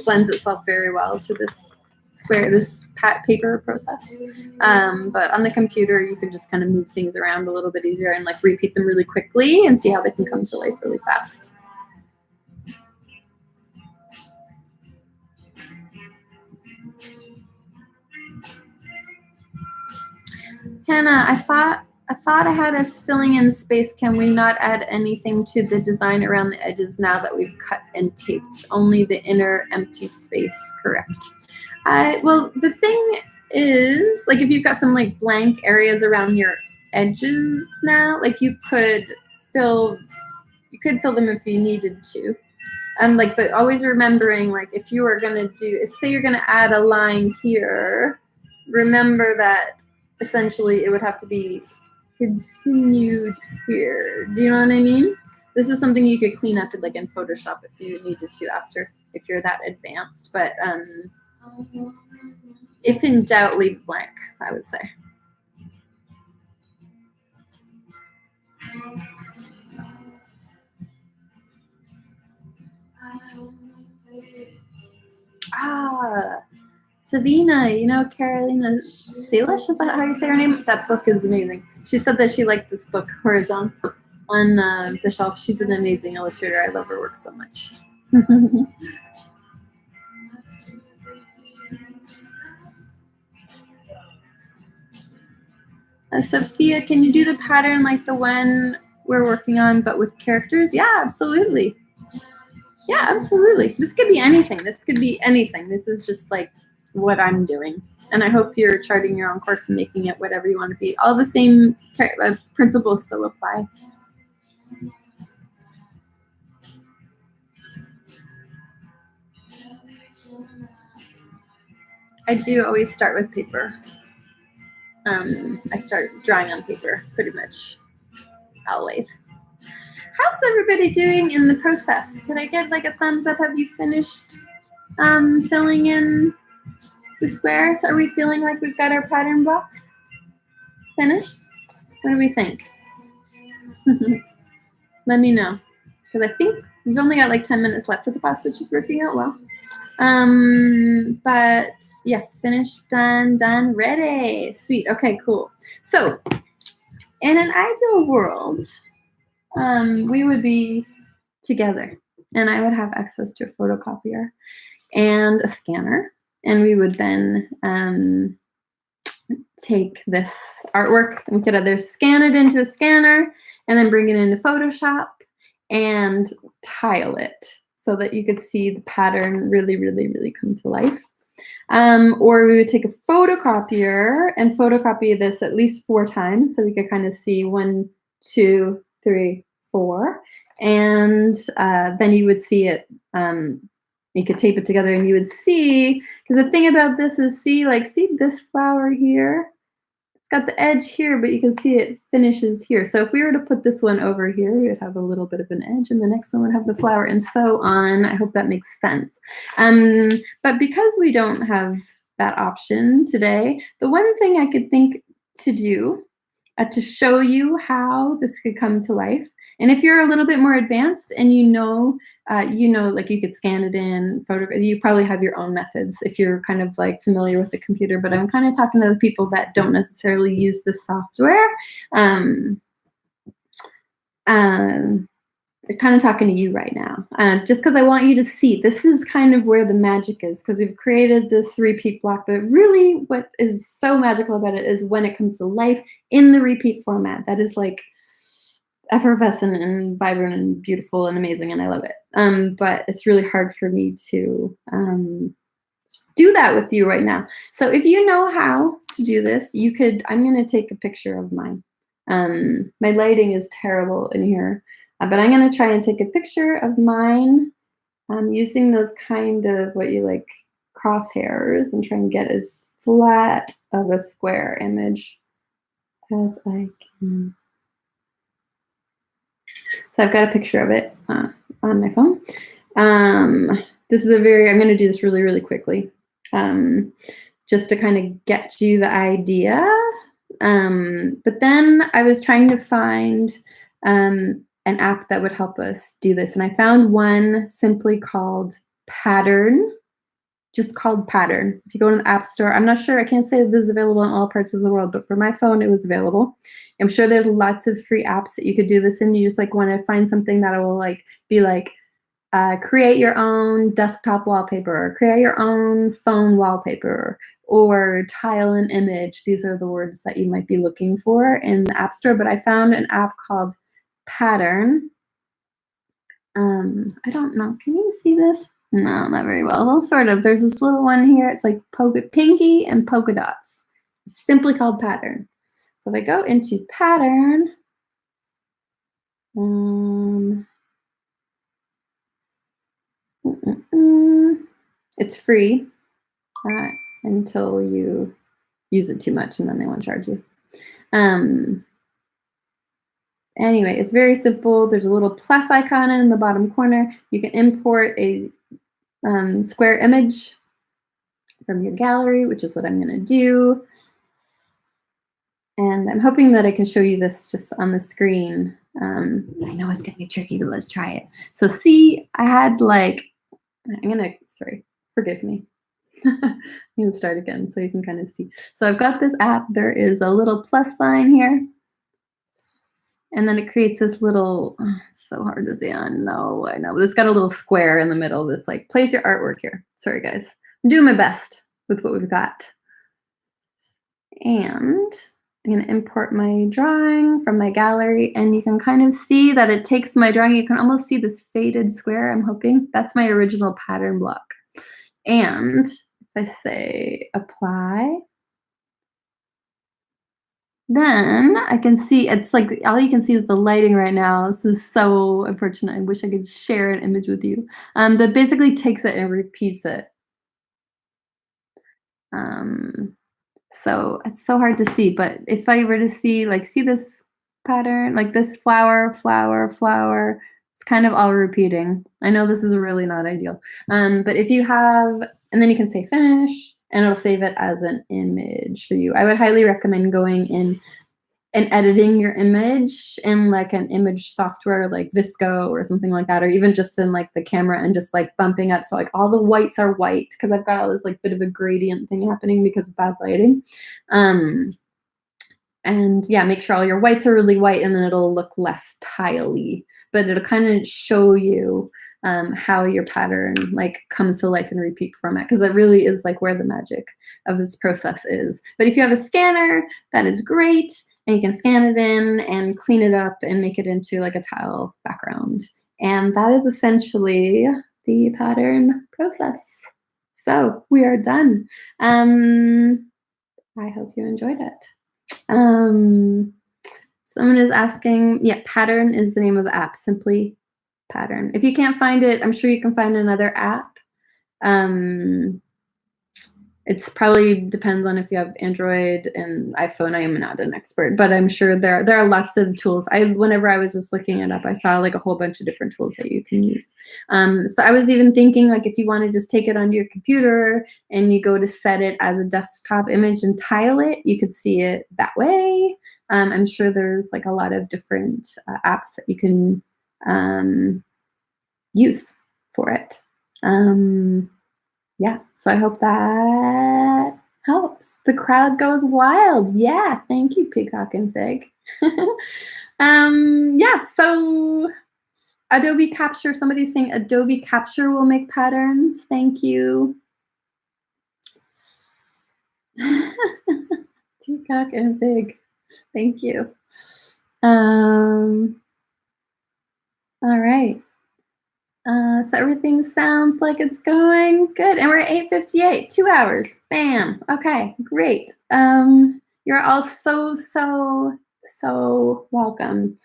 lends itself very well to this paper process. But on the computer, you can just kind of move things around a little bit easier and like repeat them really quickly and see how they can come to life really fast. Hannah, I thought I had us filling in space. Can we not add anything to the design around the edges now that we've cut and taped? Only the inner empty space, correct? Well, the thing is, like if you've got some like blank areas around your edges now, like you could fill them if you needed to. But always remembering, like if you are gonna say you're gonna add a line here, remember that essentially it would have to be continued here. Do you know what I mean? This is something you could clean up in Photoshop if you needed to if you're that advanced. But if in doubt, leave blank, I would say. Sabina, Carolina Salish, is that how you say her name? That book is amazing. She said that she liked this book, Horizontal, on the shelf. She's an amazing illustrator. I love her work so much. Sophia, can you do the pattern like the one we're working on, but with characters? Yeah, absolutely. Yeah, absolutely. This could be anything. This is just like what I'm doing. And I hope you're charting your own course and making it whatever you want to be. All the same principles still apply. I do always start with paper. I start drawing on paper pretty much always. How's everybody doing in the process? Could I get like a thumbs up? Have you finished filling in the squares? Are we feeling like we've got our pattern box finished? What do we think? Let me know, because I think we've only got like 10 minutes left for the class, which is working out well. But yes, finished, done, ready. Sweet. Okay, cool. So in an ideal world, we would be together and I would have access to a photocopier and a scanner. And we would then take this artwork and we could either scan it into a scanner and then bring it into Photoshop and tile it so that you could see the pattern really, really, really come to life. Or we would take a photocopier and photocopy this at least 4 times so we could kind of see 1, 2, 3, 4. And then you would see it, you could tape it together and you would see, because the thing about this is see this flower here? It's got the edge here, but you can see it finishes here. So if we were to put this one over here, we would have a little bit of an edge and the next one would have the flower and so on. I hope that makes sense. But because we don't have that option today, the one thing I could think to do to show you how this could come to life. And if you're a little bit more advanced and like you could scan it in, you probably have your own methods if you're kind of like familiar with the computer. But I'm kind of talking to the people that don't necessarily use the software. Um, um, kind of talking to you right now, just because I want you to see this is kind of where the magic is, because we've created this repeat block, but really what is so magical about it is when it comes to life in the repeat format. That is like effervescent and vibrant and beautiful and amazing, and I love it. But it's really hard for me to do that with you right now. So if you know how to do this, I'm going to take a picture of mine. My lighting is terrible in here, but I'm going to try and take a picture of mine using those kind of what you like crosshairs and try and get as flat of a square image as I can. So I've got a picture of it on my phone. I'm going to do this really, really quickly, just to kind of get you the idea. But then I was trying to find an app that would help us do this. And I found one simply called Pattern, just called Pattern. If you go to the App Store, I'm not sure, I can't say this is available in all parts of the world, but for my phone, it was available. I'm sure there's lots of free apps that you could do this in. You just like want to find something that will like be like, create your own desktop wallpaper, or create your own phone wallpaper, or tile an image. These are the words that you might be looking for in the App Store, but I found an app called Pattern. I don't know, can you see this? No, not very well. Well, sort of. There's this little one here. It's like pinky and polka dots. It's simply called Pattern. So if I go into Pattern, it's free until you use it too much, and then they won't charge you. Anyway, it's very simple. There's a little plus icon in the bottom corner. You can import a square image from your gallery, which is what I'm going to do. And I'm hoping that I can show you this just on the screen. I know it's going to be tricky, but let's try it. So see, I had like, sorry, forgive me. I'm going to start again so you can kind of see. So I've got this app. There is a little plus sign here. And then it creates this little, it's so hard to see on. No, I know. But it's got a little square in the middle. This like, place your artwork here. Sorry, guys. I'm doing my best with what we've got. And I'm going to import my drawing from my gallery. And you can kind of see that it takes my drawing. You can almost see this faded square, I'm hoping. That's my original pattern block. And if I say apply, then I can see, it's like all you can see is the lighting right now. This is so unfortunate. I wish I could share an image with you. That basically takes it and repeats it. So it's so hard to see, but if I were to see this pattern, like this flower, flower, flower, it's kind of all repeating. I know this is really not ideal. But if you have, and then you can say finish, and it'll save it as an image for you. I would highly recommend going in and editing your image in like an image software like Visco or something like that, or even just in like the camera and just like bumping up so like all the whites are white, because I've got all this like bit of a gradient thing happening because of bad lighting. And yeah, make sure all your whites are really white, and then it'll look less tiley, but it'll kind of show you how your pattern like comes to life in repeat format, because it really is like where the magic of this process is. But if you have a scanner, that is great, and you can scan it in and clean it up and make it into like a tile background. And that is essentially the pattern process. So we are done. I hope you enjoyed it. Someone is asking, yeah, Pattern is the name of the app, simply Pattern. If you can't find it, I'm sure you can find another app. It's probably depends on if you have Android and iPhone. I am not an expert, but I'm sure there are lots of tools. Whenever I was just looking it up, I saw like a whole bunch of different tools that you can use. So I was even thinking like if you want to just take it onto your computer and you go to set it as a desktop image and tile it, you could see it that way. I'm sure there's like a lot of different apps that you can use for it. Yeah, so I hope that helps. The crowd goes wild. Yeah, thank you, Peacock and Fig. Yeah, so Adobe Capture, somebody's saying Adobe Capture will make patterns. Thank you. Peacock and Fig. Thank you. All right. So everything sounds like it's going good. And we're at 8:58, 2 hours. Bam. Okay, great. You're all so, so, so welcome.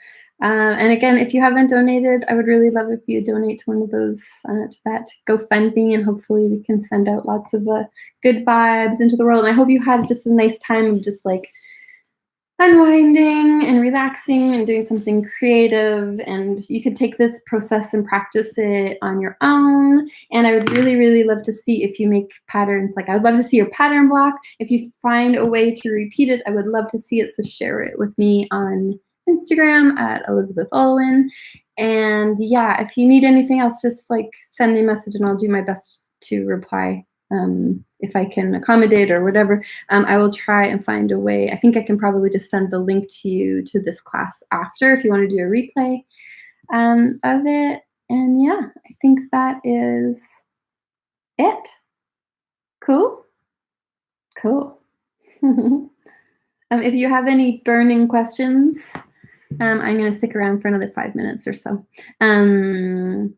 And again, if you haven't donated, I would really love if you donate to one of those, to that GoFundMe, and hopefully we can send out lots of good vibes into the world. And I hope you had just a nice time of just like unwinding and relaxing and doing something creative. And you could take this process and practice it on your own. And I would really, really love to see if you make patterns. Like I would love to see your pattern block. If you find a way to repeat it, I would love to see it. So share it with me on Instagram at Elizabeth Olwen. And yeah, if you need anything else, just like send me a message and I'll do my best to reply if I can accommodate or whatever. I will try and find a way. I think I can probably just send the link to you to this class after if you want to do a replay of it. And yeah, I think that is it. Cool? Cool. If you have any burning questions, I'm going to stick around for another 5 minutes or so. It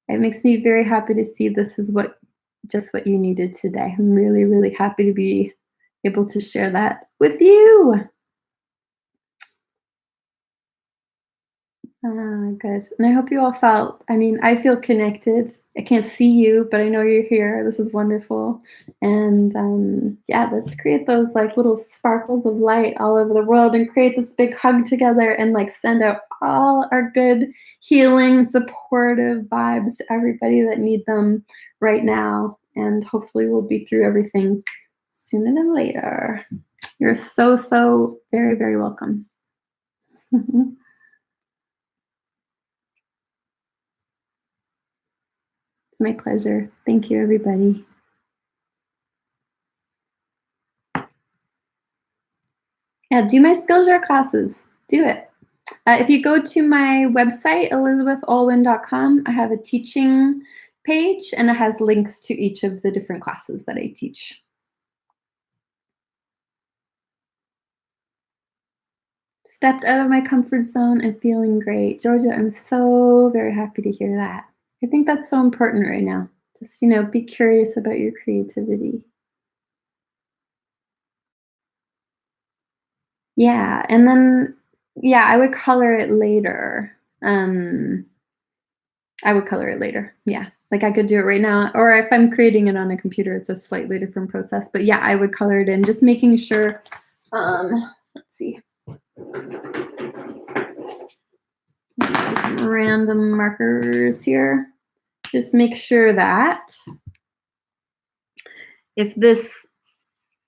makes me very happy to see this is just what you needed today. I'm really, really happy to be able to share that with you. Good. And I hope you all felt, I feel connected. I can't see you, but I know you're here. This is wonderful. And yeah, let's create those like little sparkles of light all over the world and create this big hug together and like send out all our good, healing, supportive vibes to everybody that need them right now. And hopefully we'll be through everything sooner than later. You're so, so very, very welcome. It's my pleasure. Thank you, everybody. Yeah, do my Skillshare classes. Do it. If you go to my website, elizabetholwen.com, I have a teaching page, and it has links to each of the different classes that I teach. Stepped out of my comfort zone and feeling great. Georgia, I'm so very happy to hear that. I think that's so important right now. Just, be curious about your creativity. Yeah, and then, yeah, I would color it later. I would color it later. Yeah, like I could do it right now, or if I'm creating it on a computer, it's a slightly different process. But yeah, I would color it in, just making sure. Let's see. Some random markers here. Just make sure that if this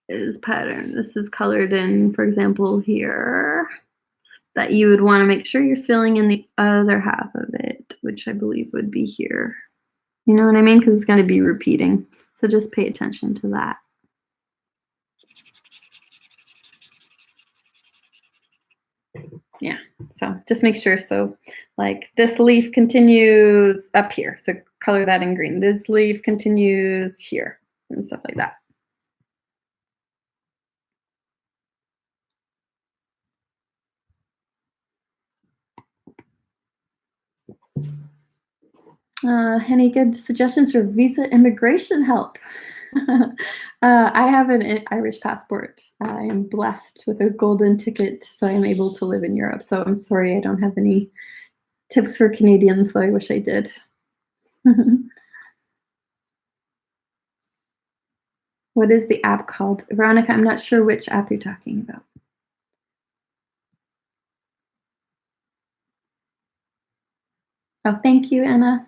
is pattern, this is colored in, for example, here, that you would want to make sure you're filling in the other half of it, which I believe would be here. You know what I mean? Because it's going to be repeating. So just pay attention to that. Yeah, so just make sure. So like this leaf continues up here. So color that in green. This leaf continues here and stuff like that. Any good suggestions for visa immigration help? I have an Irish passport. I am blessed with a golden ticket, so I'm able to live in Europe. So I'm sorry I don't have any tips for Canadians, though I wish I did. What is the app called? Veronica, I'm not sure which app you're talking about. Oh, thank you, Anna.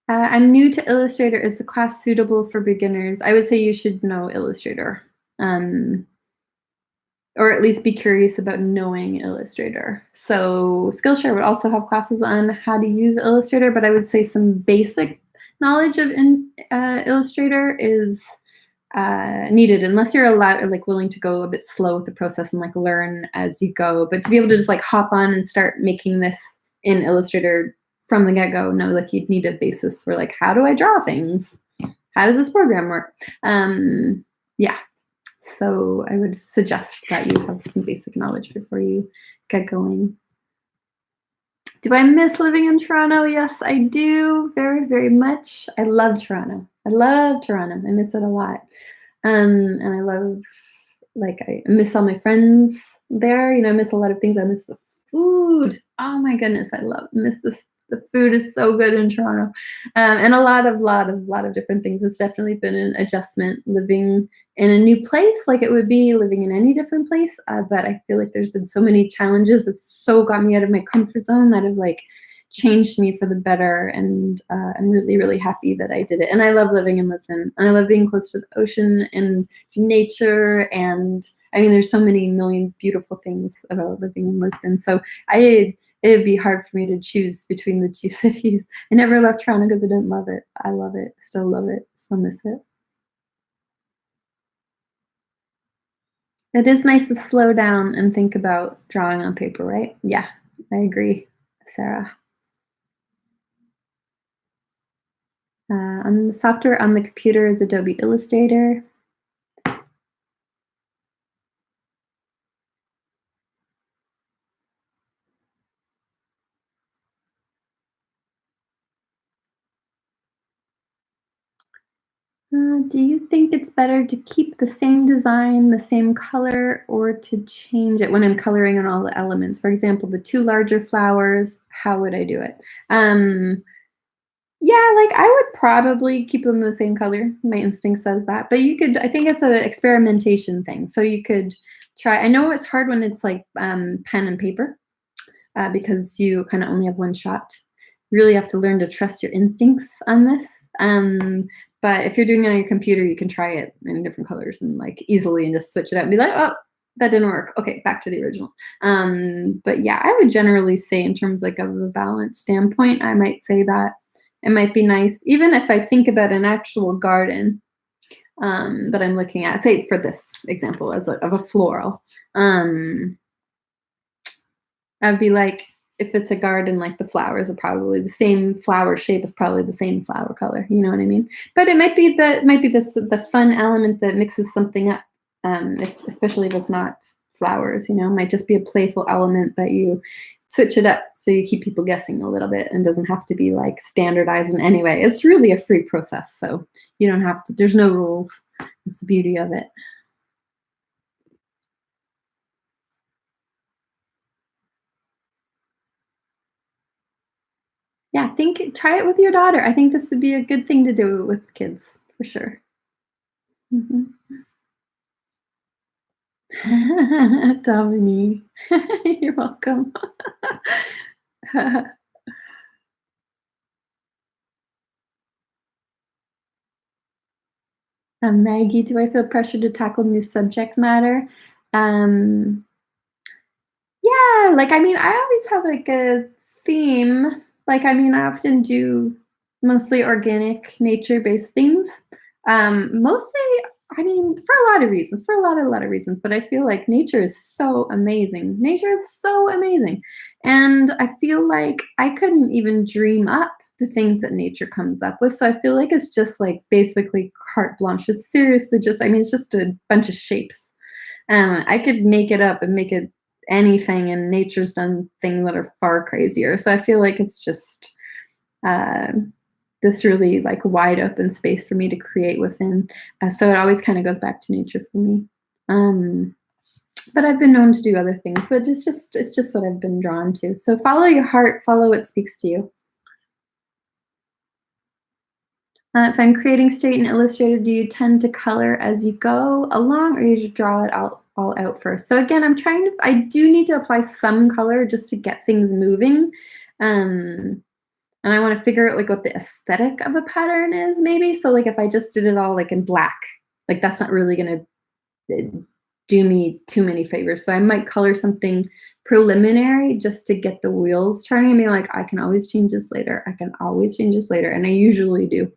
I'm new to Illustrator. Is the class suitable for beginners? I would say you should know Illustrator, um, or at least be curious about knowing Illustrator. So Skillshare would also have classes on how to use Illustrator, but I would say some basic knowledge of Illustrator is needed unless you're allowed or like willing to go a bit slow with the process and like learn as you go. But to be able to just like hop on and start making this in Illustrator from the get-go, no, like you'd need a basis for like how do I draw things? How does this program work? Yeah. So I would suggest that you have some basic knowledge before you get going. Do I miss living in Toronto? Yes, I do very, very much. I love Toronto. I love Toronto. I miss it a lot. And I love, like, I miss all my friends there. You know, I miss a lot of things. I miss the food. Oh my goodness, miss this. The food is so good in Toronto, and a lot of different things. It's definitely been an adjustment living in a new place, like it would be living in any different place. But I feel like there's been so many challenges that so got me out of my comfort zone that have like changed me for the better. And I'm really, really happy that I did it. And I love living in Lisbon, and I love being close to the ocean and nature. And I mean, there's so many million beautiful things about living in Lisbon. So it'd be hard for me to choose between the two cities. I never left Toronto because I didn't love it. I love it. Still love it. Still miss it. It is nice to slow down and think about drawing on paper, right? Yeah, I agree, Sarah. On the software on the computer is Adobe Illustrator. Do you think it's better to keep the same design, the same color, or to change it when I'm coloring in all the elements? For example, the two larger flowers, how would I do it? Um, Yeah, like, I would probably keep them the same color. My instinct says that, but you could I think it's a experimentation thing, so you could try I know it's hard when it's, like, pen and paper, because you kinda only have one shot. You really have to learn to trust your instincts on this, but if you're doing it on your computer, you can try it in different colors and, like, easily and just switch it out and be like, "Oh, that didn't work. Okay, back to the original." But yeah, I would generally say in terms, like, of a balance standpoint, I might say that it might be nice even if I think about an actual garden, that I'm looking at, say for this example as of a floral, um, I'd be like, if it's a garden, like the flowers are probably the same flower shape is probably the same flower color. You know what I mean? But it might be this the fun element that mixes something up. Especially if it's not flowers, you know, it might just be a playful element that you switch it up so you keep people guessing a little bit and doesn't have to be like standardized in any way. It's really a free process, so you don't have to. There's no rules. It's the beauty of it. Yeah, try it with your daughter. I think this would be a good thing to do with kids for sure. Mhm. Dominique, you're welcome. Maggie, do I feel pressure to tackle new subject matter? Um, Yeah, like, I mean, I always have, like, a theme. Like, I mean, I often do mostly organic, nature-based things. Mostly, I mean, for a lot of reasons, for a lot of reasons, but I feel like nature is so amazing. Nature is so amazing, and I feel like I couldn't even dream up the things that nature comes up with, so I feel like it's just, like, basically carte blanche. It's seriously just I mean, it's just a bunch of shapes. I could make it up and make it anything, and nature's done things that are far crazier. So I feel like it's just uh, this really like wide open space for me to create within. So it always kind of goes back to nature for me. Um, but I've been known to do other things, but it's just what I've been drawn to. So follow your heart, follow what speaks to you. If I'm creating straight in Illustrator, do you tend to color as you go along, or you just draw it out all out first? So again, I do need to apply some color just to get things moving. Um, and I want to figure out like what the aesthetic of a pattern is maybe. So like if I just did it all like in black, like that's not really gonna do me too many favors. So I might color something preliminary just to get the wheels turning. I mean, like I can always change this later. I can always change this later, and I usually do.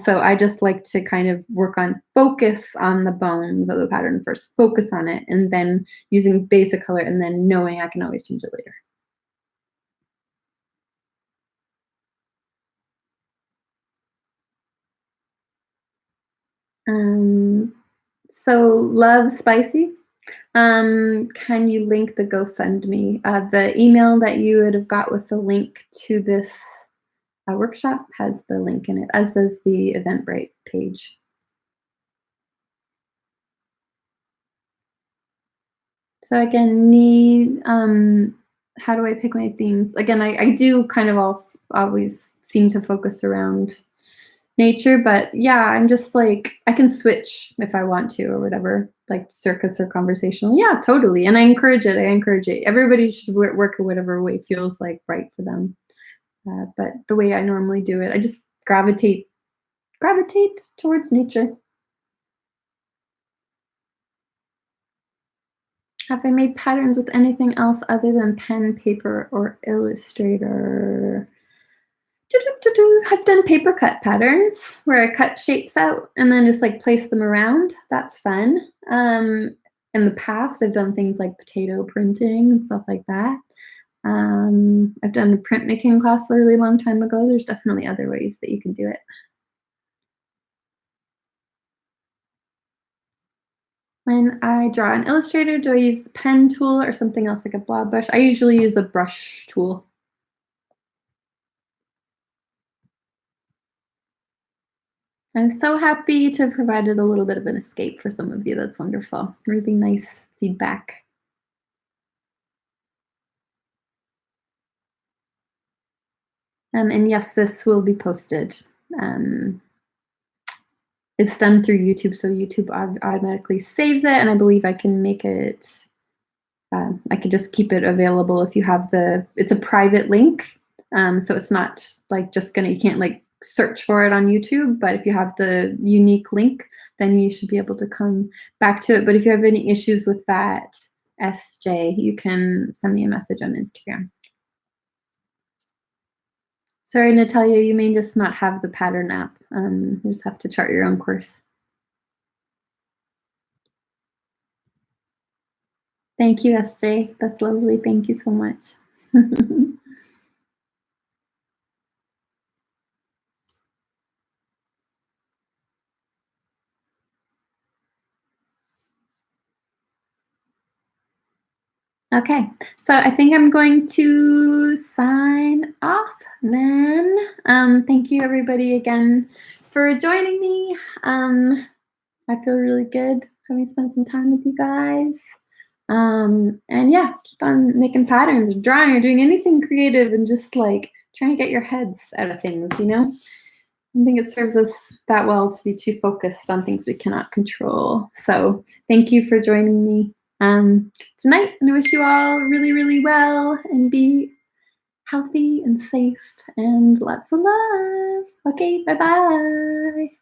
So I just like to kind of work on focus on the bones of the pattern first, focus on it, and then using basic color, and then knowing I can always change it later. Um, so love spicy. Can you link the GoFundMe? The email that you would have got with the link to this workshop has the link in it, as does the Eventbrite page. So again, how do I pick my themes? Again, I do kind of always seem to focus around nature, but yeah, I'm just like, I can switch if I want to or whatever, like circus or conversational. Yeah, totally. And I encourage it. I encourage it. Everybody should work in whatever way feels like right for them. But the way I normally do it, I just gravitate towards nature. Have I made patterns with anything else other than pen, paper, or Illustrator? Doo-doo-doo-doo. I've done paper cut patterns where I cut shapes out and then just like place them around. That's fun. In the past, I've done things like potato printing and stuff like that. I've done a printmaking class a really long time ago. There's definitely other ways that you can do it. When I draw in Illustrator, do I use the pen tool or something else like a blob brush? I usually use a brush tool. I'm so happy to have provided a little bit of an escape for some of you. That's wonderful. Really nice feedback. And yes, this will be posted. Um, it's done through YouTube, so YouTube automatically saves it, and I believe I can make it. I could just keep it available if you have it's a private link, so it's not like you can't like search for it on YouTube, but if you have the unique link, then you should be able to come back to it. But if you have any issues with that, SJ, you can send me a message on Instagram. Sorry, Natalia, you may just not have the pattern app. You just have to chart your own course. Thank you, SJ. That's lovely. Thank you so much. Okay, so I think I'm going to sign off then. Thank you everybody again for joining me. I feel really good having spent some time with you guys. And yeah, keep on making patterns, or drawing, or doing anything creative, and just like trying to get your heads out of things, you know? I don't think it serves us that well to be too focused on things we cannot control. So thank you for joining me tonight, and I wish you all really, really well and be healthy and safe and lots of love. Okay, bye-bye.